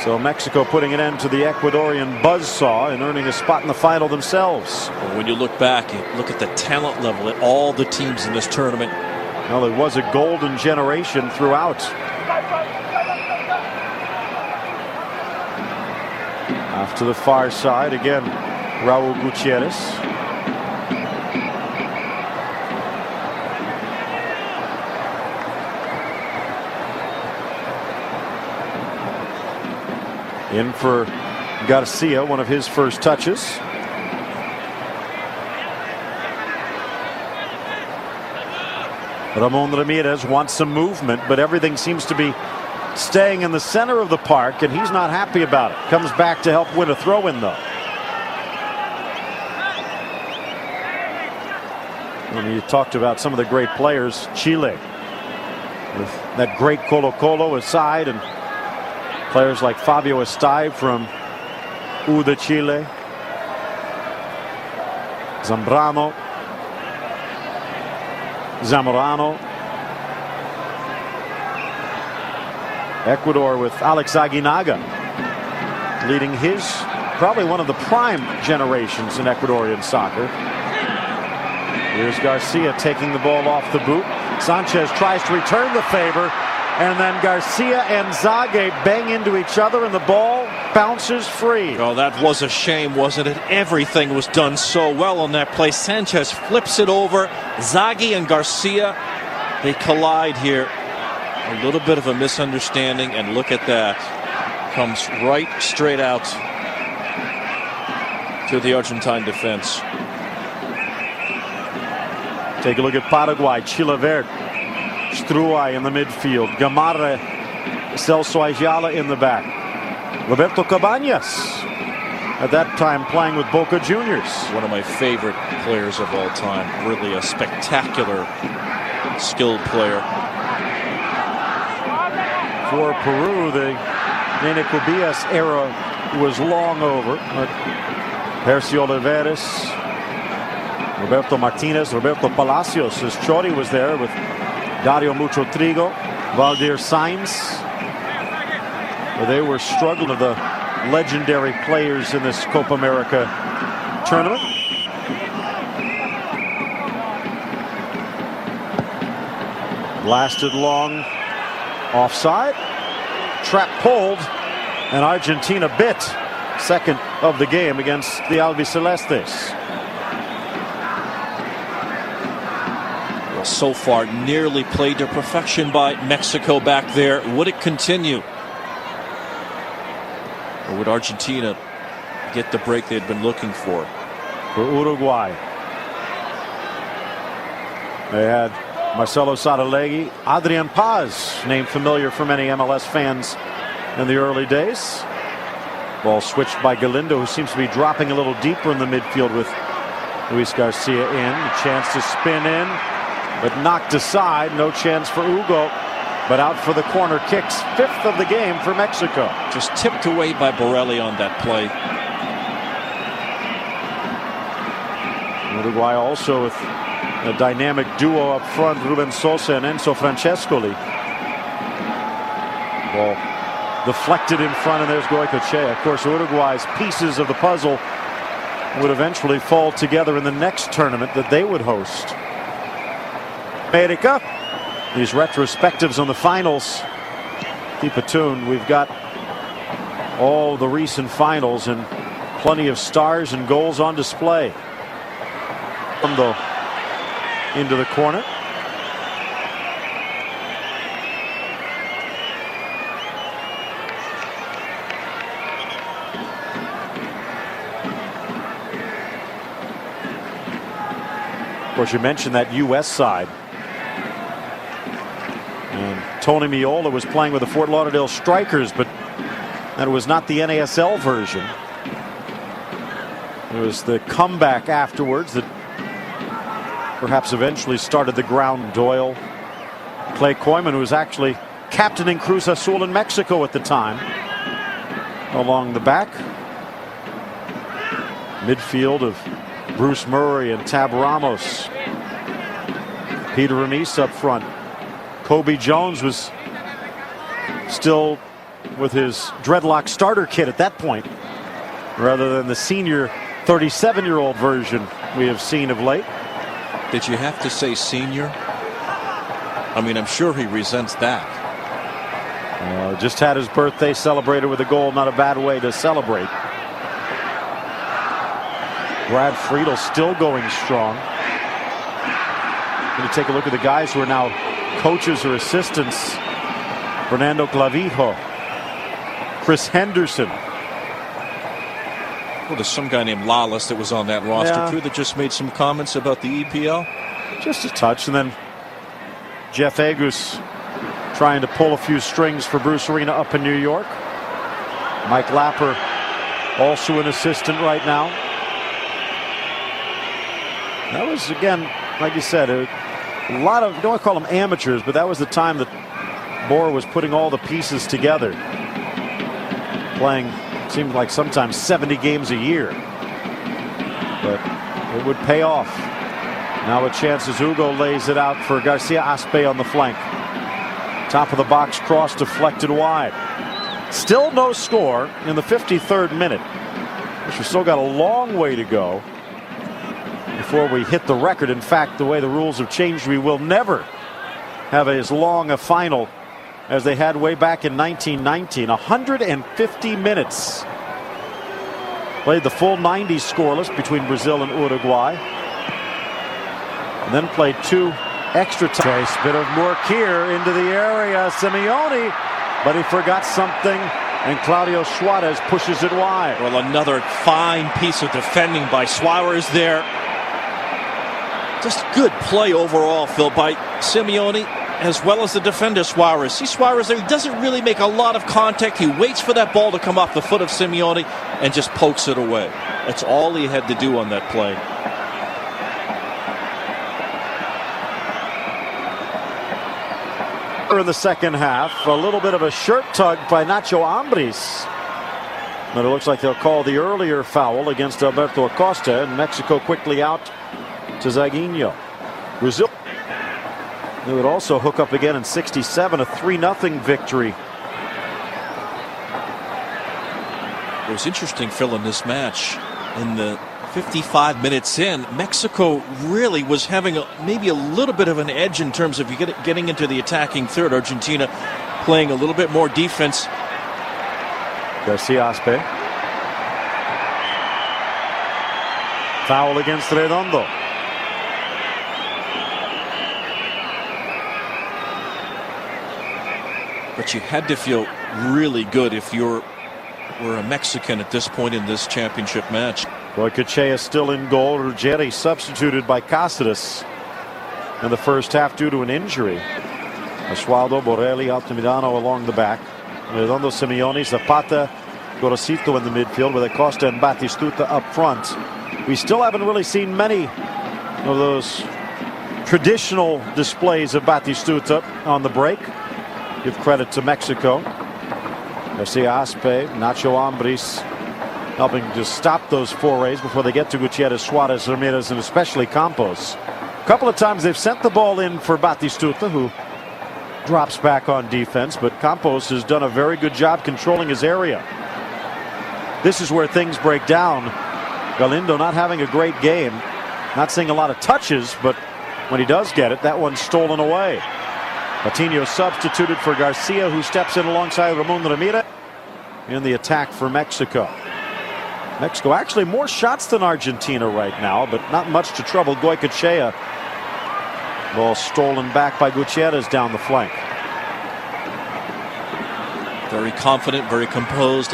So Mexico putting an end to the Ecuadorian buzzsaw and earning a spot in the final themselves. Well, when you look back, you look at the talent level at all the teams in this tournament. Well, there was a golden generation throughout. Off to the far side again, Raul Gutierrez. In for Garcia, one of his first touches. Ramon Ramirez wants some movement, but everything seems to be staying in the center of the park, and he's not happy about it. Comes back to help win a throw-in, though. And you talked about some of the great players. Chile, with that great Colo-Colo aside, and players like Fabio Estay from U de Chile, Zambrano, Zamorano. Ecuador with Alex Aguinaga leading his probably one of the prime generations in Ecuadorian soccer. Here's Garcia taking the ball off the boot. Sanchez tries to return the favor, and then Garcia and Zage bang into each other, and the ball bounces free. Oh, that was a shame, wasn't it? Everything was done so well on that play. Sanchez flips it over. Zage and Garcia, they collide here. A little bit of a misunderstanding, and look at that. Comes right straight out to the Argentine defense. Take a look at Paraguay. Chilavert, Struay in the midfield. Gamarra, Celso Ayala in the back. Roberto Cabañas, at that time playing with Boca Juniors. One of my favorite players of all time. Really a spectacular, skilled player. For Peru, the Nene Cubillas era was long over. Percy Olivares, Roberto Martinez, Roberto Palacios, as Chori was there with Dario Mucho Trigo, Valdir Sainz. They were struggling with the legendary players in this Copa America tournament. Blasted long, offside, trap pulled, and Argentina bit. Second of the game against the Albicelestes. Well, so far nearly played to perfection by Mexico back there. Would it continue? Or would Argentina get the break they'd been looking for? For Uruguay, they had Marcelo Saralegui, Adrian Paz, name familiar for many MLS fans in the early days. Ball switched by Galindo, who seems to be dropping a little deeper in the midfield with Luis Garcia in. A chance to spin in, but knocked aside. No chance for Hugo, but out for the corner kicks. Fifth of the game for Mexico. Just tipped away by Borelli on that play. Uruguay also with a dynamic duo up front, Ruben Sosa and Enzo Francescoli. Ball deflected in front, and there's Goycochea. Of course, Uruguay's pieces of the puzzle would eventually fall together in the next tournament that they would host. América, these retrospectives on the finals. Keep it tuned. We've got all the recent finals and plenty of stars and goals on display. Into the corner. Of course, you mentioned that U.S. side. And Tony Meola was playing with the Fort Lauderdale Strikers, but that was not the NASL version. It was the comeback afterwards that perhaps eventually started the ground. Doyle, Clay Koyman, who was actually captaining Cruz Azul in Mexico at the time. Along the back. Midfield of Bruce Murray and Tab Ramos. Peter Remise up front. Kobe Jones was still with his dreadlock starter kit at that point, rather than the senior 37-year-old version we have seen of late. Did you have to say senior? I mean, I'm sure he resents that. Just had his birthday, celebrated with a goal. Not a bad way to celebrate. Brad Friedel still going strong. Going to take a look at the guys who are now coaches or assistants. Fernando Clavijo, Chris Henderson. Well, there's some guy named Lawless that was on that roster too that just made some comments about the EPL. Just a touch. And then Jeff Agus trying to pull a few strings for Bruce Arena up in New York. Mike Lapper also an assistant right now. That was, again, like you said, a lot of, don't want to call them amateurs, but that was the time that Boer was putting all the pieces together. Playing, seemed like sometimes 70 games a year. But it would pay off. Now a chance as Hugo lays it out for Garcia Aspe on the flank. Top of the box cross deflected wide. Still no score in the 53rd minute. We've still got a long way to go before we hit the record. In fact, the way the rules have changed, we will never have as long a final as they had way back in 1919. 150 minutes. Played the full 90 scoreless between Brazil and Uruguay. And then played 2 extra time. Bit of work here into the area. Simeone, but he forgot something, and Claudio Suarez pushes it wide. Well, another fine piece of defending by Suarez there. Just good play overall, Phil, by Simeone as well as the defender Suarez. See Suarez there, he doesn't really make a lot of contact. He waits for that ball to come off the foot of Simeone and just pokes it away. That's all he had to do on that play. In the second half, a little bit of a shirt tug by Nacho Ambriz, but it looks like they'll call the earlier foul against Alberto Acosta, and Mexico quickly out to Zaguinho. Brazil, they would also hook up again in 67, a 3-0 victory. It was interesting, Phil, in this match. In the 55 minutes in, Mexico really was having maybe a little bit of an edge in terms of getting into the attacking third. Argentina playing a little bit more defense. Garcia Aspe. Foul against Redondo. But you had to feel really good if you were a Mexican at this point in this championship match. Goycochea still in goal. Ruggieri substituted by Cáceres in the first half due to an injury. Oswaldo, Borelli, Altamirano along the back. Redondo, Simeone, Zapata, Gorosito in the midfield with Acosta and Batistuta up front. We still haven't really seen many of those traditional displays of Batistuta on the break. Give credit to Mexico. Garcia Aspe, Nacho Ambriz helping to stop those forays before they get to Gutierrez, Suarez, Ramirez, and especially Campos. A couple of times they've sent the ball in for Batistuta, who drops back on defense, but Campos has done a very good job controlling his area. This is where things break down. Galindo not having a great game, not seeing a lot of touches, but when he does get it, that one's stolen away. Patino substituted for Garcia, who steps in alongside Ramon Ramirez in the attack for Mexico. Mexico actually more shots than Argentina right now, but not much to trouble Goycochea. Ball stolen back by Gutierrez down the flank. Very confident, very composed.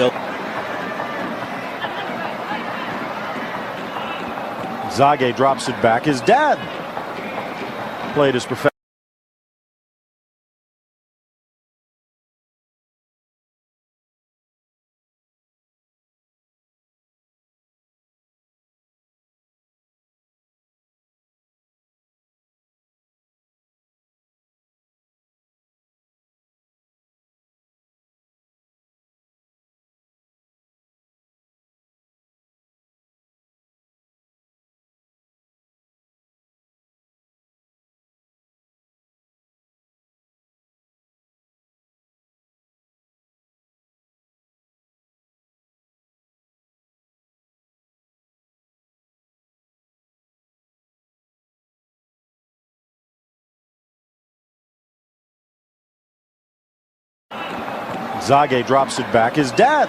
Zage drops it back. His dad played his professional. Zage drops it back. His dad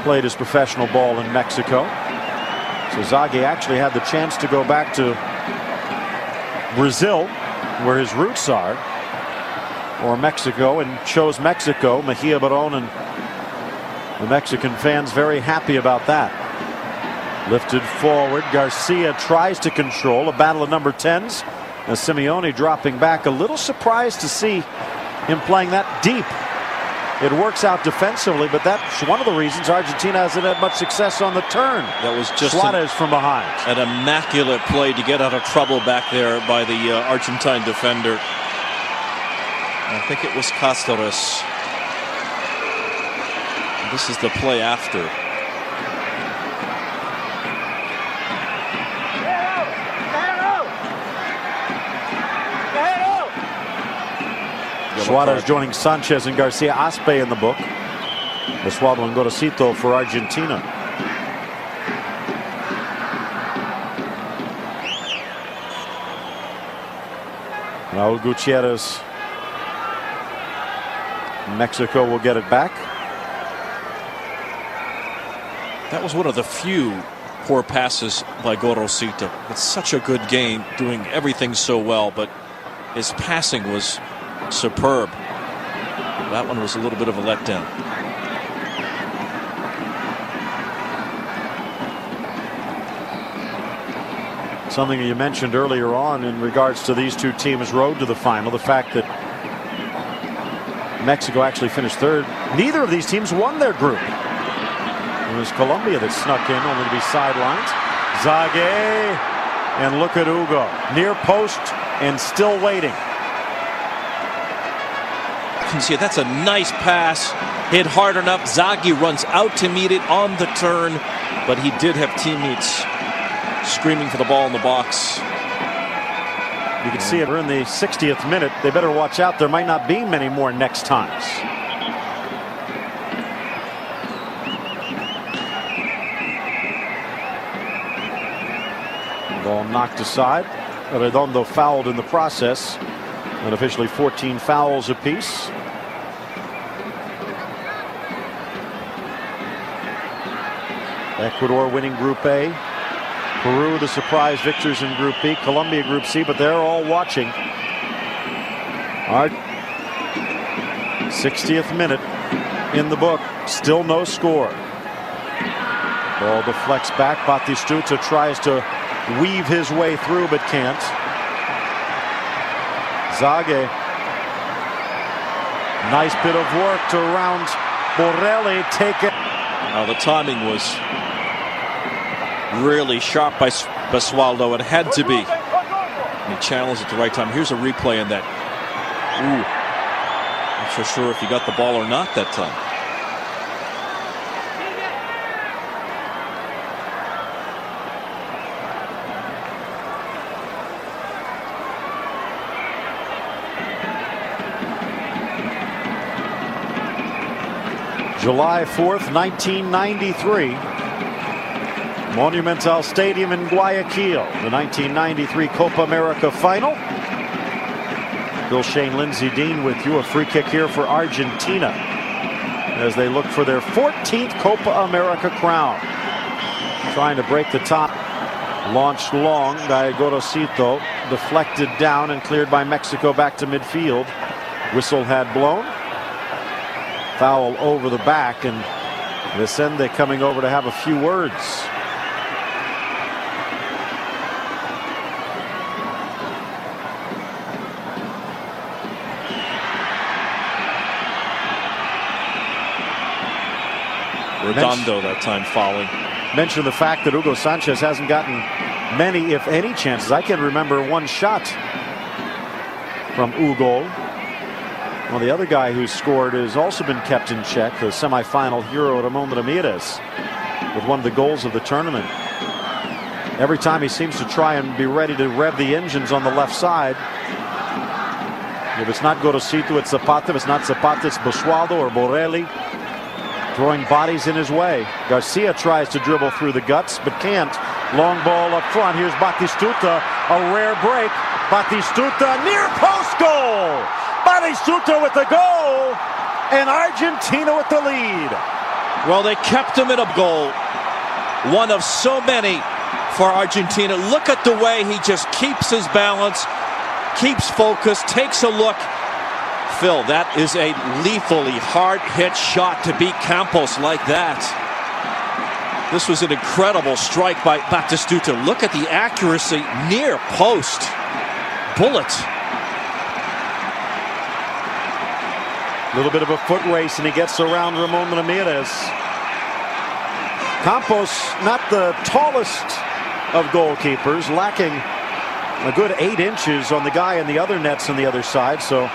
played his professional ball in Mexico. So Zage actually had the chance to go back to Brazil, where his roots are, or Mexico, and chose Mexico. Mejia Barón and the Mexican fans very happy about that. Lifted forward. Garcia tries to control a battle of number 10s. Now Simeone dropping back, a little surprised to see him playing that deep. It works out defensively, but that's one of the reasons Argentina hasn't had much success on the turn. That was just Suarez from behind. An immaculate play to get out of trouble back there by the Argentine defender. I think it was Cáceres. This is the play after. Suarez joining Sanchez and Garcia. Aspe in the book. Basualdo and Gorosito for Argentina. Raul Gutierrez. Mexico will get it back. That was one of the few poor passes by Gorosito. It's such a good game, doing everything so well, but his passing was superb. That one was a little bit of a letdown. Something you mentioned earlier on in regards to these two teams' road to the final, the fact that Mexico actually finished third. Neither of these teams won their group. It was Colombia that snuck in, only to be sidelined. Zage, and look at Hugo. Near post and still waiting. You can see it. That's a nice pass. Hit hard enough. Zage runs out to meet it on the turn, but he did have teammates screaming for the ball in the box. You can see it. We're in the 60th minute. They better watch out. There might not be many more next times. Ball knocked aside. Redondo fouled in the process. And officially 14 fouls apiece. Ecuador winning Group A. Peru the surprise victors in Group B. Colombia Group C, but they're all watching. Our 60th minute in the book. Still no score. Ball deflects back. Batistuta tries to weave his way through, but can't. Zage. Nice bit of work to round Borrelli. Take it. Now the timing was really sharp by Basualdo. It had to be. And he challenged at the right time. Here's a replay in that. Ooh. Not so sure if he got the ball or not that time. July 4th, 1993. Monumental Stadium in Guayaquil. The 1993 Copa America final. Bill Shane, Lindsey Dean with you. A free kick here for Argentina as they look for their 14th Copa America crown. Trying to break the top. Launched long by Gorosito. Deflected down and cleared by Mexico back to midfield. Whistle had blown. Foul over the back, and Vicente coming over to have a few words. Redondo that time fouling. Mention the fact that Hugo Sanchez hasn't gotten many, if any, chances. I can remember one shot from Hugo. Well, the other guy who scored has also been kept in check, the semifinal hero Ramon Ramirez, with one of the goals of the tournament. Every time he seems to try and be ready to rev the engines on the left side. If it's not Gorosito, it's Zapata. If it's not Zapata, it's Basualdo or Borrelli. Throwing bodies in his way. Garcia tries to dribble through the guts, but can't. Long ball up front. Here's Batistuta. A rare break. Batistuta near post goal. Batistuta with the goal, and Argentina with the lead. Well, they kept him in a goal. One of so many for Argentina. Look at the way he just keeps his balance, keeps focus, takes a look. Phil, that is a lethally hard-hit shot to beat Campos like that. This was an incredible strike by Batistuta. Look at the accuracy, near post. Bullet. A little bit of a foot race, and he gets around Ramon Ramirez. Campos, not the tallest of goalkeepers, lacking a good 8 inches on the guy in the other nets on the other side, so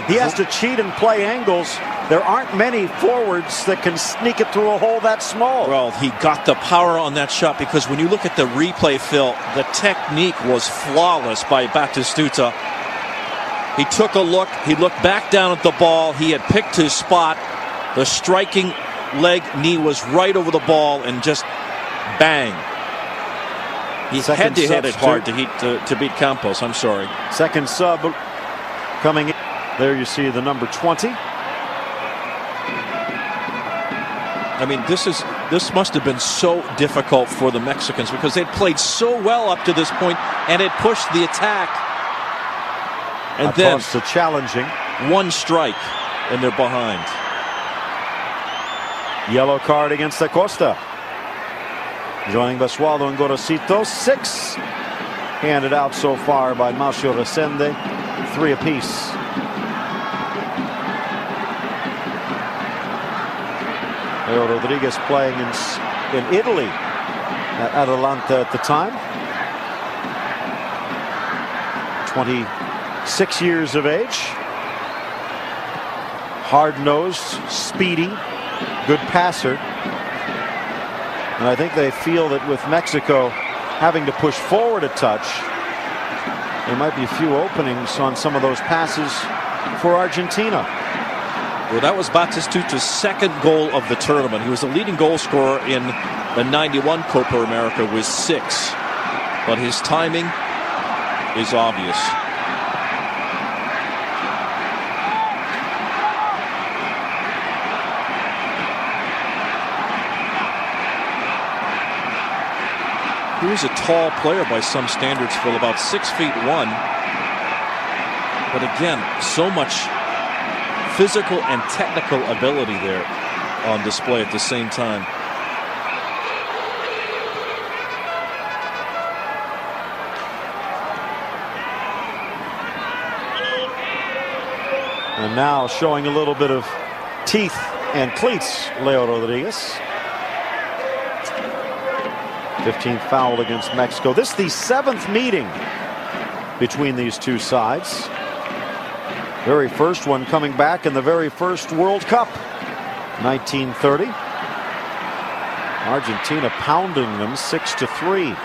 he has to cheat and play angles. There aren't many forwards that can sneak it through a hole that small. Well, he got the power on that shot, because when you look at the replay, Phil, the technique was flawless by Batistuta. He took a look, he looked back down at the ball, he had picked his spot, the striking leg knee was right over the ball, and just bang. He had to hit it hard to beat Campos. I'm sorry. Second sub coming in. There you see the number 20. I mean, this must have been so difficult for the Mexicans, because they'd played so well up to this point and had pushed the attack. And then the challenging one strike and they're behind. Yellow card against Acosta. Joining Basualdo and Gorosito. 6 handed out so far by Marcio Resende. 3 apiece. Leo Rodriguez playing in Italy at Atalanta at the time. 26 years of age. Hard-nosed, speedy, good passer. And I think they feel that with Mexico having to push forward a touch, there might be a few openings on some of those passes for Argentina. Well, that was Batistuta's second goal of the tournament. He was the leading goal scorer in the 91 Copa America with 6. But his timing is obvious. He was a tall player by some standards, for about 6'1". But again, so much physical and technical ability there on display at the same time. And now showing a little bit of teeth and cleats, Leo Rodriguez. 15th foul against Mexico. This is the 7th meeting between these two sides. Very first one coming back in the very first World Cup, 1930. Argentina pounding them 6-3.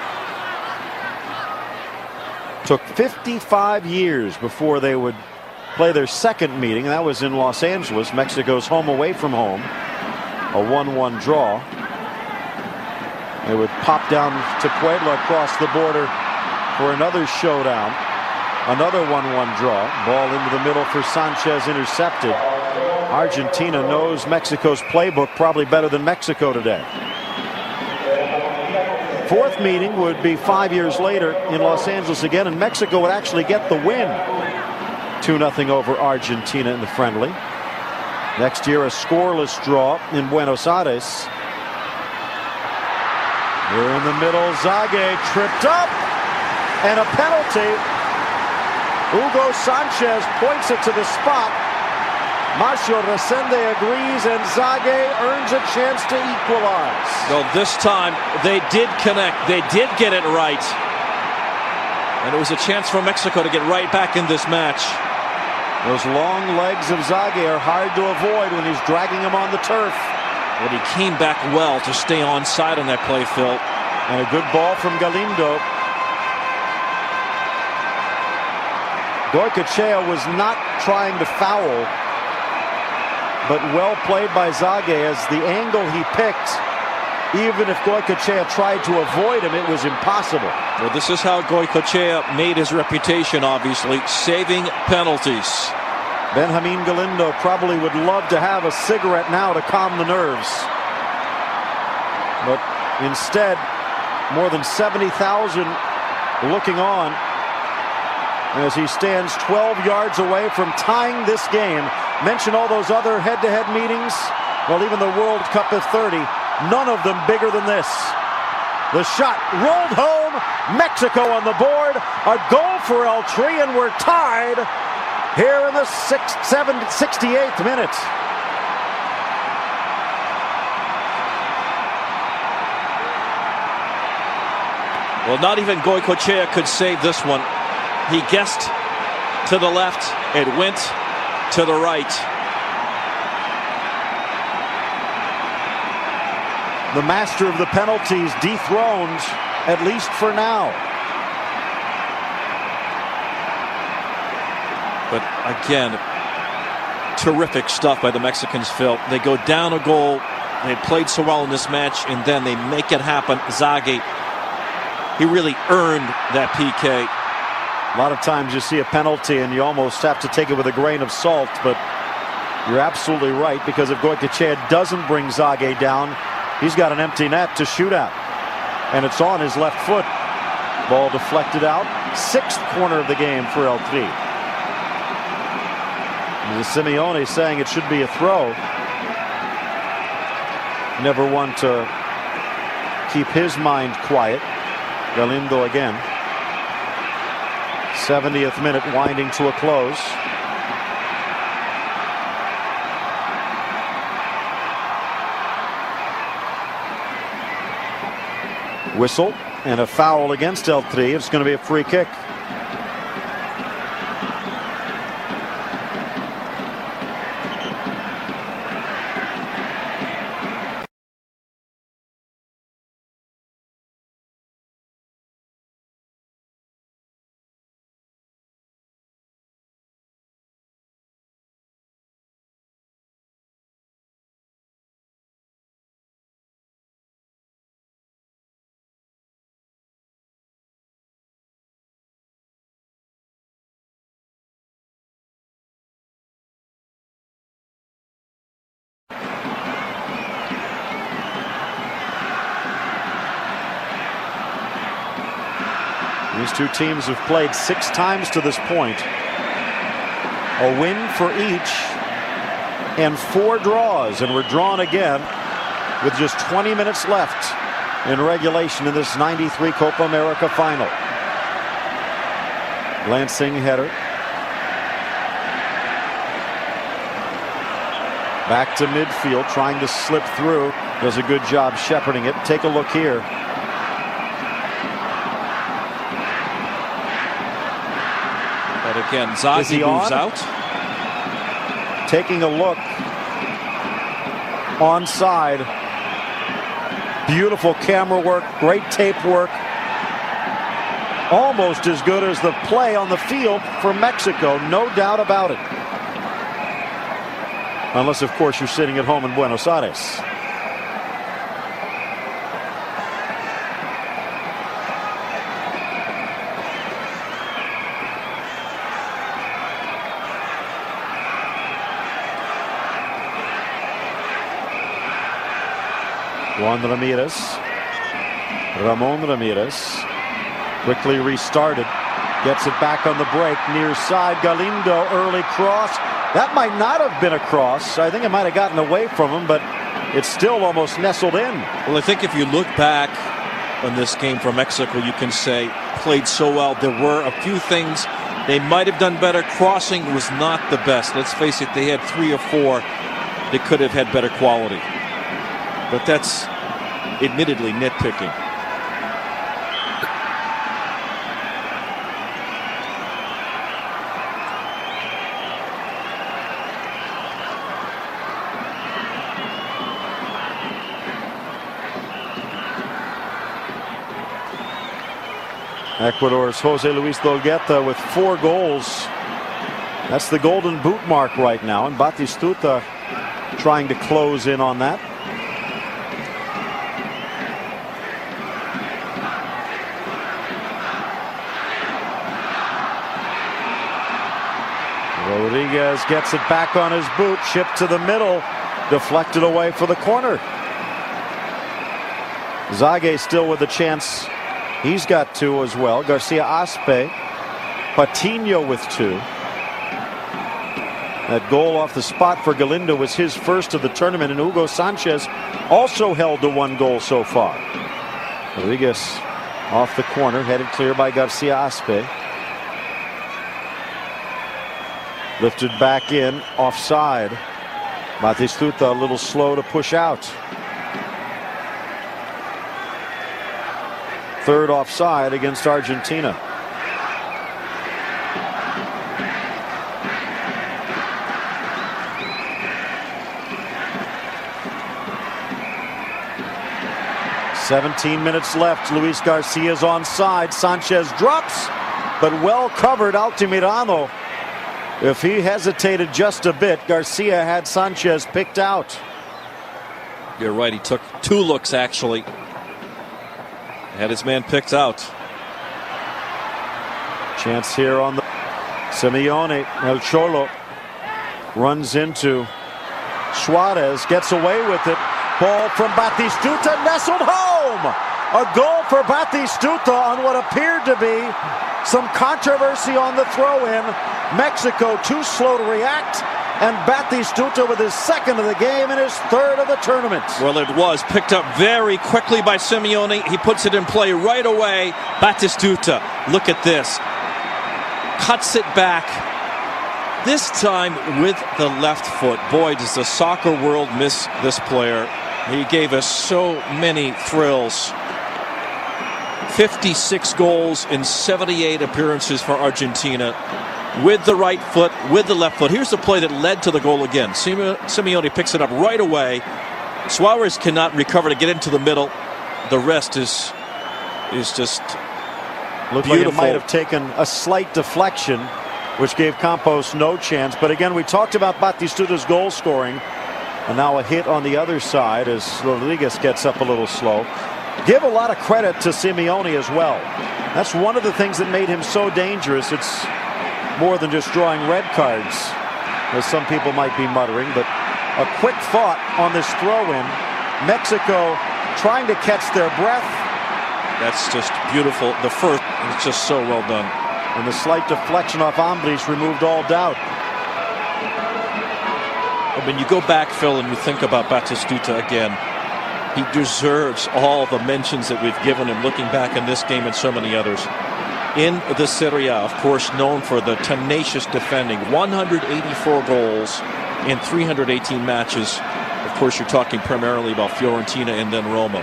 Took 55 years before they would play their second meeting. That was in Los Angeles, Mexico's home away from home. A 1-1 draw. They would pop down to Puebla across the border for another showdown. Another 1-1 draw. Ball into the middle for Sanchez, intercepted. Argentina knows Mexico's playbook probably better than Mexico today. Fourth meeting would be 5 years later in Los Angeles again, and Mexico would actually get the win. 2-0 over Argentina in the friendly. Next year, a scoreless draw in Buenos Aires. Here in the middle, Zague tripped up, and a penalty. Hugo Sanchez points it to the spot. Marcio Resende agrees, and Zague earns a chance to equalize. Well, this time they did connect. They did get it right. And it was a chance for Mexico to get right back in this match. Those long legs of Zague are hard to avoid when he's dragging him on the turf. But he came back well to stay onside on that play, Phil. And a good ball from Galindo. Goycochea was not trying to foul, but well played by Zague, as the angle he picked, even if Goycochea tried to avoid him, it was impossible. Well, this is how Goycochea made his reputation, obviously, saving penalties. Benjamin Galindo probably would love to have a cigarette now to calm the nerves. But instead, more than 70,000 looking on as he stands 12 yards away from tying this game. Mention all those other head-to-head meetings. Well, even the World Cup of 30, none of them bigger than this. The shot rolled home. Mexico on the board. A goal for El Tri, and we're tied here in the 68th minute. Well, not even Goicoechea could save this one. He guessed to the left. It went to the right. The master of the penalties dethroned, at least for now. But again, terrific stuff by the Mexicans, Phil. They go down a goal. They played so well in this match, and then they make it happen. Zage, he really earned that PK. A lot of times you see a penalty and you almost have to take it with a grain of salt, but you're absolutely right, because if Goicoechea doesn't bring Zage down, he's got an empty net to shoot at, and it's on his left foot. Ball deflected out. Sixth corner of the game for El Tri. The Simeone saying it should be a throw. Never one to keep his mind quiet. Galindo again. 70th minute winding to a close. Whistle and a foul against El Tri. It's going to be a free kick. These two teams have played 6 times to this point. A win for each and 4 draws, and we're drawn again with just 20 minutes left in regulation in this 93 Copa America final. Lansing header. Back to midfield, trying to slip through. Does a good job shepherding it. Take a look here. But again, Zage moves out. Taking a look. Onside. Beautiful camera work. Great tape work. Almost as good as the play on the field for Mexico. No doubt about it. Unless, of course, you're sitting at home in Buenos Aires. Juan Ramirez. Ramon Ramirez. Quickly restarted. Gets it back on the break. Near side. Galindo. Early cross. That might not have been a cross. I think it might have gotten away from him, but it's still almost nestled in. Well, I think if you look back on this game for Mexico, you can say played so well. There were a few things they might have done better. Crossing was not the best. Let's face it, they had 3 or 4 that could have had better quality. But that's admittedly nitpicking. Ecuador's Jose Luis Dolgueta with 4 goals. That's the golden boot mark right now, and Batistuta trying to close in on that. Rodriguez gets it back on his boot, chipped to the middle, deflected away for the corner. Zage still with a chance. He's got two as well. Garcia Aspe, Patino with two. That goal off the spot for Galindo was his first of the tournament, and Hugo Sanchez also held to one goal so far. Rodriguez off the corner, headed clear by Garcia Aspe. Lifted back in, offside. Batistuta a little slow to push out. Third offside against Argentina. "17 minutes left. Luis Garcia's onside. Sanchez drops, but well covered Altamirano. If he hesitated just a bit, Garcia had Sanchez picked out. You're right. He took two looks, actually. Had his man picked out. Chance here on the Simeone. El Cholo runs into Suarez, gets away with it. Ball from Batistuta, nestled home. A goal for Batistuta on what appeared to be some controversy on the throw-in. Mexico too slow to react, and Batistuta with his second of the game and his third of the tournament. Well, it was picked up very quickly by Simeone. He puts it in play right away. Batistuta, look at this. Cuts it back. This time with the left foot. Boy, does the soccer world miss this player. He gave us so many thrills. 56 goals in 78 appearances for Argentina. With the right foot, with the left foot. Here's the play that led to the goal again. Simeone picks it up right away. Suarez cannot recover to get into the middle. The rest is just looked beautiful. Like it might have taken a slight deflection, which gave Campos no chance. But again, we talked about Batistuta's goal scoring, and now a hit on the other side as Rodriguez gets up a little slow. Give a lot of credit to Simeone as well. That's one of the things that made him so dangerous. It's more than just drawing red cards, as some people might be muttering, but a quick thought on this throw-in. Mexico trying to catch their breath. That's just beautiful. The first, it's just so well done. And the slight deflection off Ambris removed all doubt. When you go back, Phil, and you think about Batistuta again, he deserves all the mentions that we've given him looking back in this game and so many others. In the Serie A, of course, known for the tenacious defending, 184 goals in 318 matches. Of course, you're talking primarily about Fiorentina and then Roma.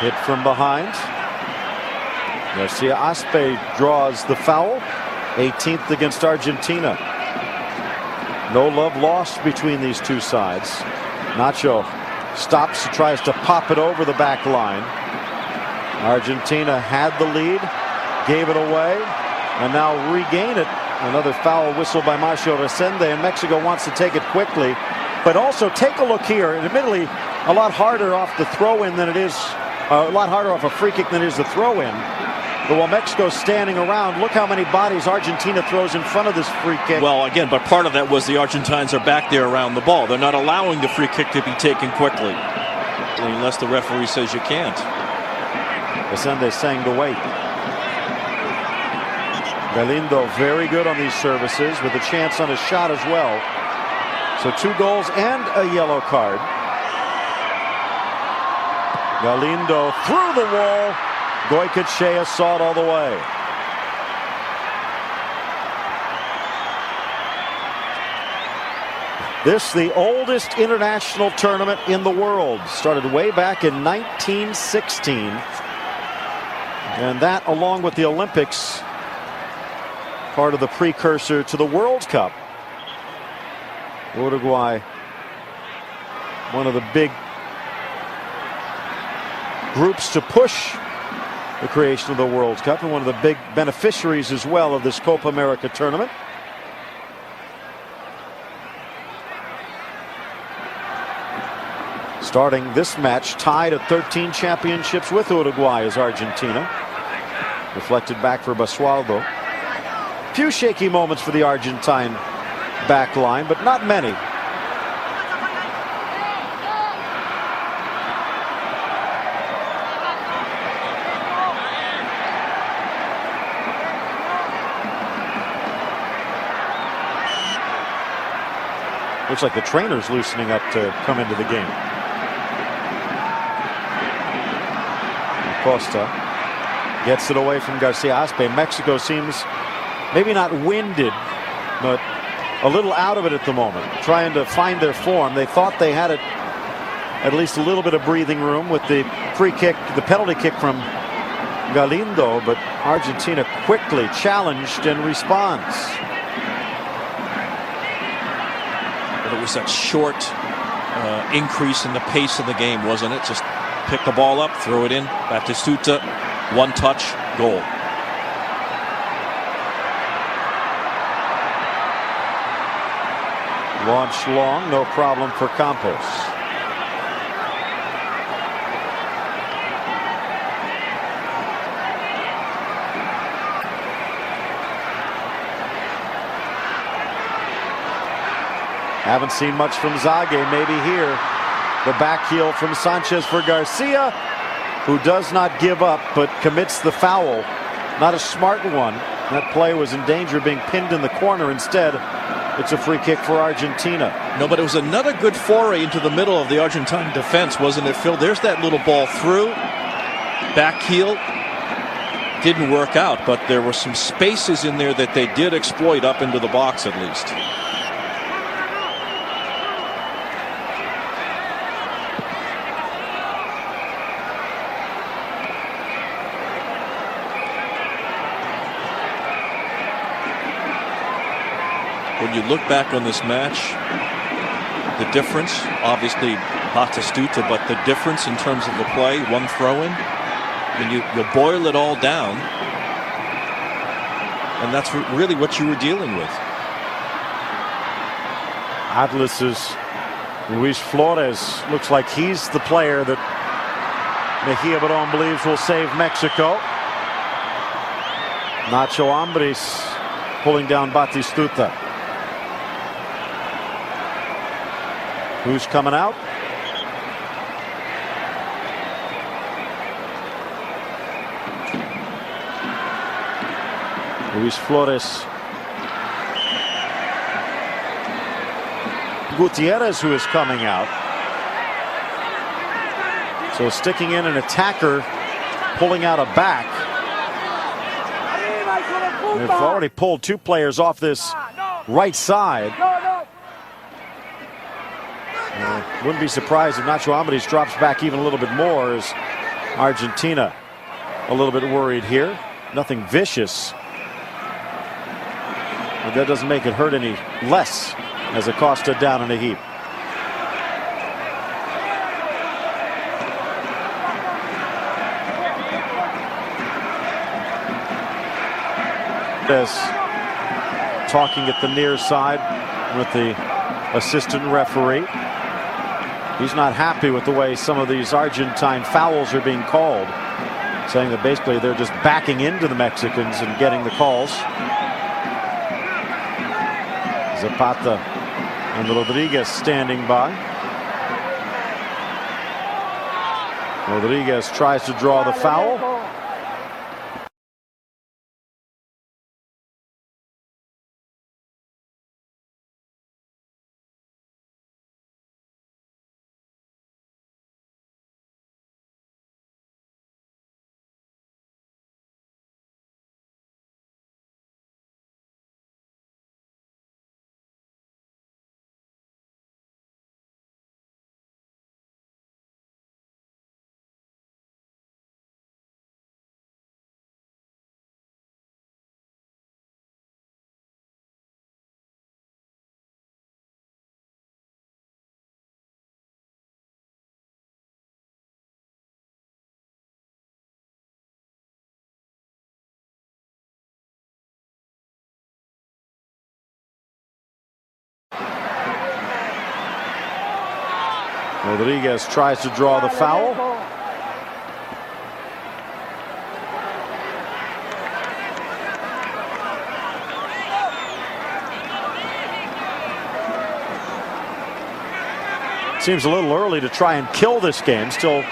Hit from behind. Garcia Aspe draws the foul. 18th against Argentina. No love lost between these two sides. Nacho stops, tries to pop it over the back line. Argentina had the lead, gave it away, and now regain it. Another foul whistle by Marcio Resende, and Mexico wants to take it quickly. But also take a look here, and admittedly a lot harder off the throw-in than it is, a lot harder off a free kick than it is the throw-in. But while Mexico's standing around, look how many bodies Argentina throws in front of this free kick. Well, again, but part of that was the Argentines are back there around the ball. They're not allowing the free kick to be taken quickly, unless the referee says you can't. Resende saying to wait. Galindo very good on these services with a chance on a shot as well. So 2 goals and a yellow card. Galindo through the wall. Goycochea saw it all the way. This, the oldest international tournament in the world, started way back in 1916. And that, along with the Olympics, part of the precursor to the World Cup. Uruguay, one of the big groups to push the creation of the World Cup, and one of the big beneficiaries as well of this Copa America tournament. Starting this match, tied at 13 championships with Uruguay is Argentina. Reflected back for Basualdo. Few shaky moments for the Argentine back line, but not many. Looks like the trainer's loosening up to come into the game. Costa gets it away from Garcia Aspe. Mexico seems maybe not winded, but a little out of it at the moment, trying to find their form. They thought they had it at least a little bit of breathing room with the free kick, the penalty kick from Galindo, but Argentina quickly challenged and responds. But it was that short increase in the pace of the game, wasn't it? Just pick the ball up, throw it in. Batistuta, one touch, goal. Launch long, no problem for Campos. Haven't seen much from Zage, maybe here. The back heel from Sanchez for Garcia, who does not give up but commits the foul. Not a smart one. That play was in danger of being pinned in the corner. Instead, it's a free kick for Argentina. No, but it was another good foray into the middle of the Argentine defense, wasn't it, Phil? There's that little ball through. Back heel. Didn't work out, but there were some spaces in there that they did exploit up into the box at least. When you look back on this match, the difference, obviously Batistuta, but the difference in terms of the play, one throw-in, when you boil it all down, and that's really what you were dealing with. Atlas's Luis Flores looks like he's the player that Mejia Barón believes will save Mexico. Nacho Ambriz pulling down Batistuta. Who's coming out? Luis Flores. Gutierrez, who is coming out. So sticking in an attacker, pulling out a back. They've already pulled two players off this right side. Wouldn't be surprised if Nacho Ambriz drops back even a little bit more, as Argentina a little bit worried here. Nothing vicious, but that doesn't make it hurt any less as Acosta down in a heap. As talking at the near side with the assistant referee. He's not happy with the way some of these Argentine fouls are being called, saying that basically they're just backing into the Mexicans and getting the calls. Zapata and Rodriguez standing by. Rodriguez tries to draw the foul. Rodriguez tries to draw the foul. Seems a little early to try and kill this game. Still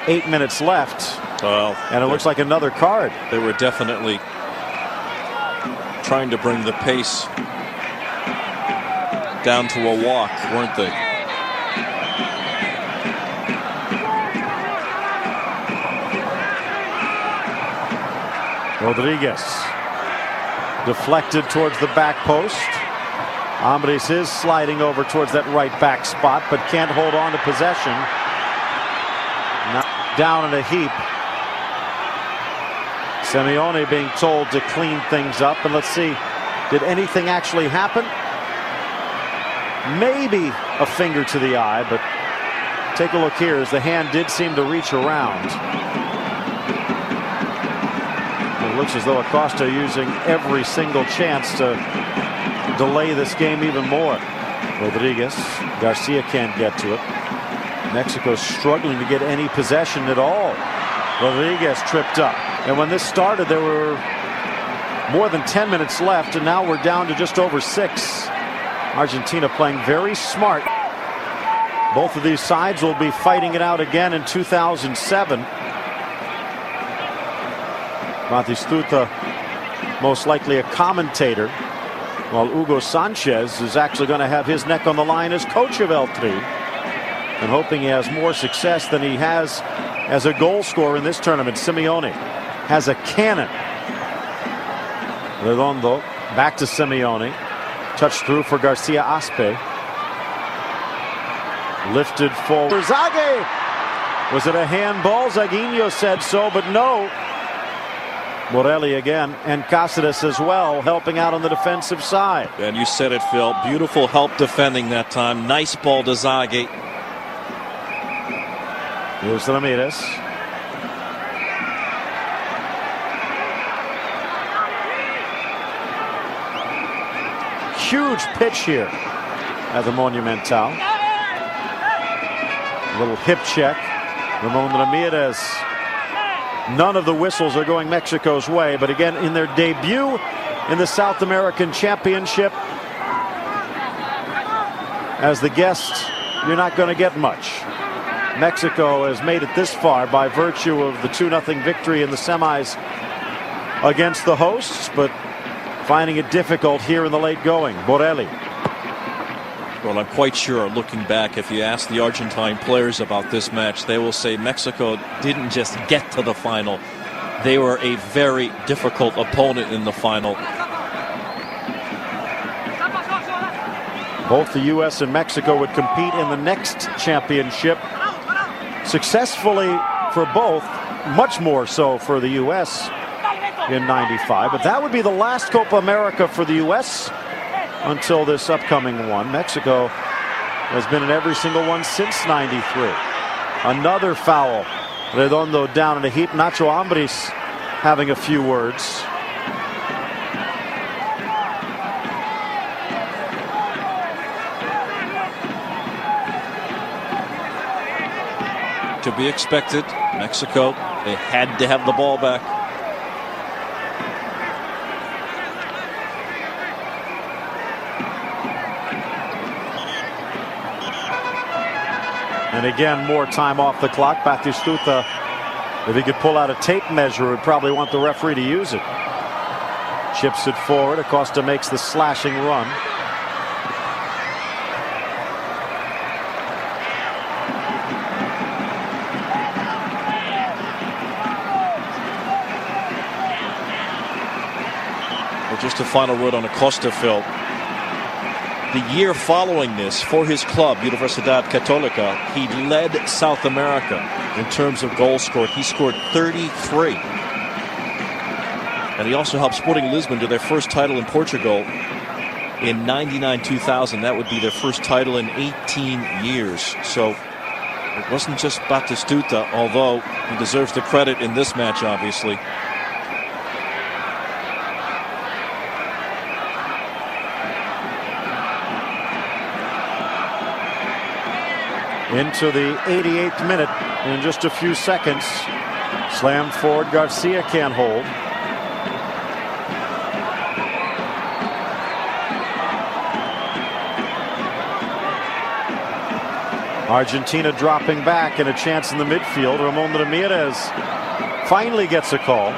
8 minutes left. Well, and it looks like another card. They were definitely trying to bring the pace down to a walk, weren't they? Rodriguez deflected towards the back post. Ambris is sliding over towards that right back spot, but can't hold on to possession. Not down in a heap. Simeone being told to clean things up, and let's see, did anything actually happen? Maybe a finger to the eye, but take a look here as the hand did seem to reach around. It looks as though Acosta using every single chance to delay this game even more. Rodriguez, Garcia can't get to it. Mexico struggling to get any possession at all. Rodriguez tripped up. And when this started, there were more than 10 minutes left, and now we're down to just over 6. Argentina playing very smart. Both of these sides will be fighting it out again in 2007. Batistuta most likely a commentator, while Hugo Sanchez is actually going to have his neck on the line as coach of El Tri, and hoping he has more success than he has as a goal scorer in this tournament. Simeone has a cannon. Redondo back to Simeone. Touch through for Garcia Aspe. Lifted forward. Zage! Was it a handball? Zaguinho said so, but no. Morelli again, and Cáceres as well, helping out on the defensive side. And you said it, Phil. Beautiful help defending that time. Nice ball to Zage. Here's Ramirez. Huge pitch here at the Monumental. A little hip check. Ramon Ramirez. None of the whistles are going Mexico's way, but again, in their debut in the South American Championship, as the guest, you're not going to get much. Mexico has made it this far by virtue of the 2-0 victory in the semis against the hosts, but finding it difficult here in the late going. Borelli. Well, I'm quite sure, looking back, if you ask the Argentine players about this match, they will say Mexico didn't just get to the final. They were a very difficult opponent in the final. Both the U.S. and Mexico would compete in the next championship successfully for both, much more so for the U.S. in '95. But that would be the last Copa America for the U.S. until this upcoming one. Mexico has been in every single one since '93. Another foul. Redondo down in a heap. Nacho Ambriz having a few words. To be expected. Mexico, they had to have the ball back. And again, more time off the clock. Batistuta, if he could pull out a tape measure, would probably want the referee to use it. Chips it forward. Acosta makes the slashing run. Well, just a final word on Acosta, Phil. The year following this, for his club, Universidad Católica, he led South America in terms of goals scored. He scored 33. And he also helped Sporting Lisbon to their first title in Portugal in 99-2000. That would be their first title in 18 years. So it wasn't just Batistuta, although he deserves the credit in this match, obviously. Into the 88th minute in just a few seconds. Slammed forward. Garcia can't hold. Argentina dropping back and a chance in the midfield. Ramon Ramirez finally gets a call.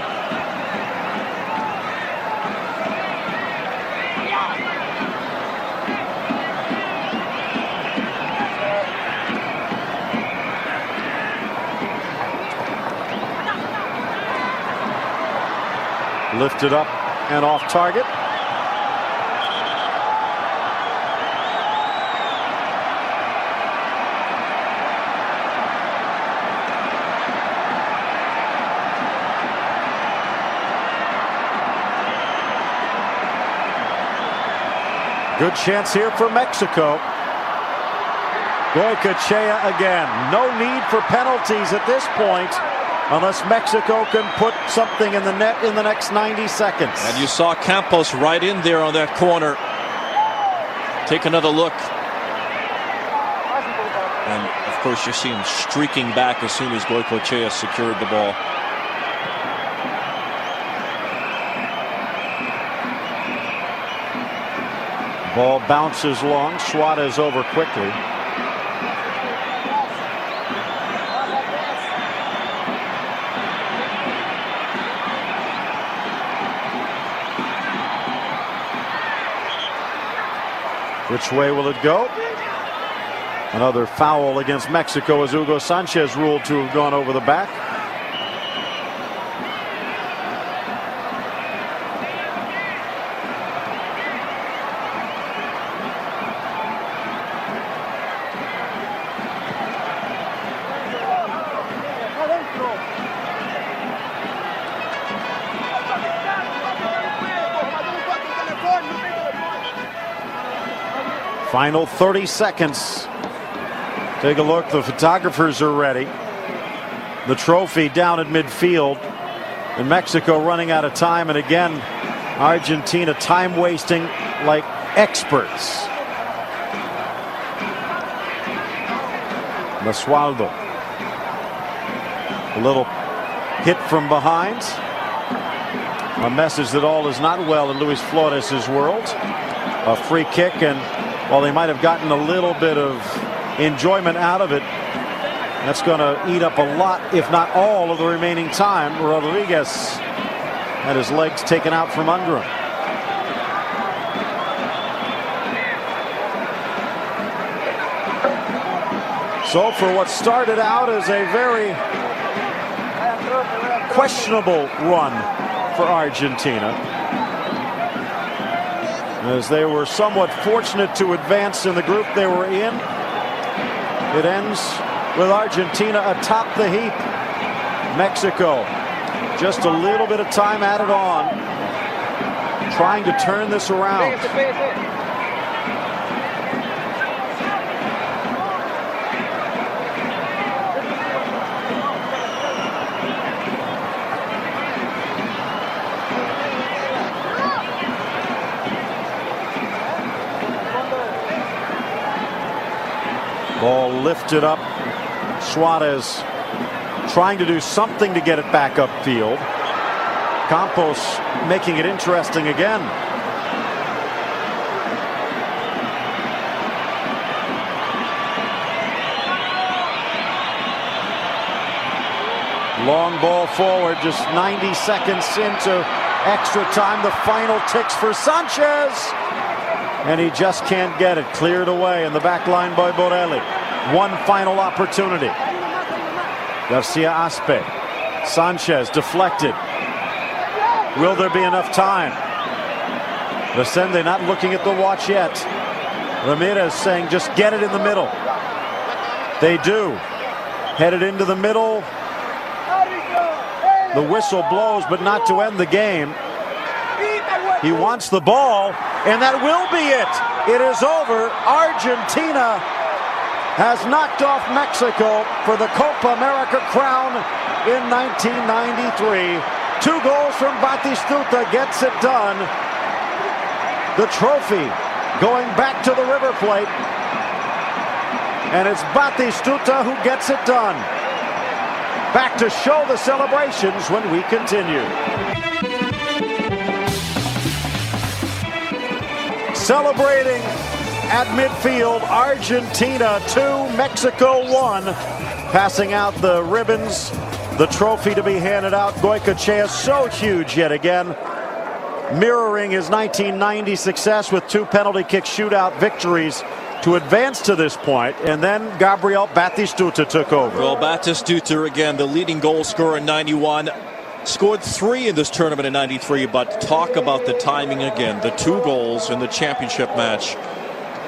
Lifted up and off target. Good chance here for Mexico. Goycochea again. No need for penalties at this point unless Mexico can put something in the net in the next 90 seconds. And you saw Campos right in there on that corner. Take another look. And of course you see him streaking back as soon as Goycochea secured the ball. Ball bounces long. Suarez over quickly. Which way will it go? Another foul against Mexico as Hugo Sanchez ruled to have gone over the back. Final 30 seconds. Take a look. The photographers are ready. The trophy down at midfield. And Mexico running out of time. And again, Argentina time wasting like experts. Basualdo. A little hit from behind. A message that all is not well in Luis Flores' world. A free kick, and while they might have gotten a little bit of enjoyment out of it, that's going to eat up a lot, if not all, of the remaining time. Rodriguez had his legs taken out from under him. So for what started out as a very questionable run for Argentina, as they were somewhat fortunate to advance in the group they were in, it ends with Argentina atop the heap. Mexico, just a little bit of time added on, trying to turn this around. Ball lifted up. Suarez trying to do something to get it back upfield. Campos making it interesting again. Long ball forward, just 90 seconds into extra time. The final ticks for Sanchez. And he just can't get it cleared away in the back line by Borelli. One final opportunity. Garcia Aspe. Sanchez deflected. Will there be enough time? Resende not looking at the watch yet. Ramirez saying just get it in the middle. They do. Headed into the middle. The whistle blows, but not to end the game. He wants the ball, and that will be it. It is over. Argentina has knocked off Mexico for the Copa America crown in 1993. 2 goals from Batistuta gets it done. The trophy going back to the River Plate. And it's Batistuta who gets it done. Back to show the celebrations when we continue. Celebrating at midfield. Argentina 2, Mexico 1. Passing out the ribbons, the trophy to be handed out. Goycochea so huge yet again, mirroring his 1990 success with 2 penalty kick shootout victories to advance to this point. And then Gabriel Batistuta took over. Well, Batistuta again, the leading goal scorer in 91. Scored 3 in this tournament in 93, but talk about the timing again. The 2 goals in the championship match.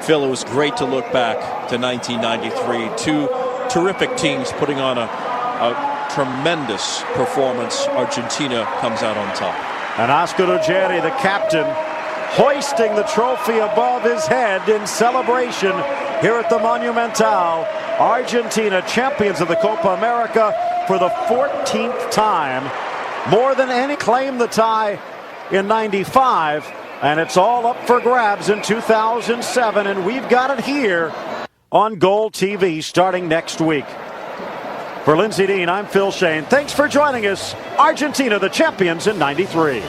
Phil, it was great to look back to 1993. 2 terrific teams putting on a tremendous performance. Argentina comes out on top. And Oscar Ruggeri, the captain, hoisting the trophy above his head in celebration here at the Monumental. Argentina, champions of the Copa America for the 14th time. More than any, claim the tie in 95, and it's all up for grabs in 2007, and we've got it here on Gold TV starting next week. For Lindsey Dean, I'm Phil Shane. Thanks for joining us. Argentina, the champions in 93.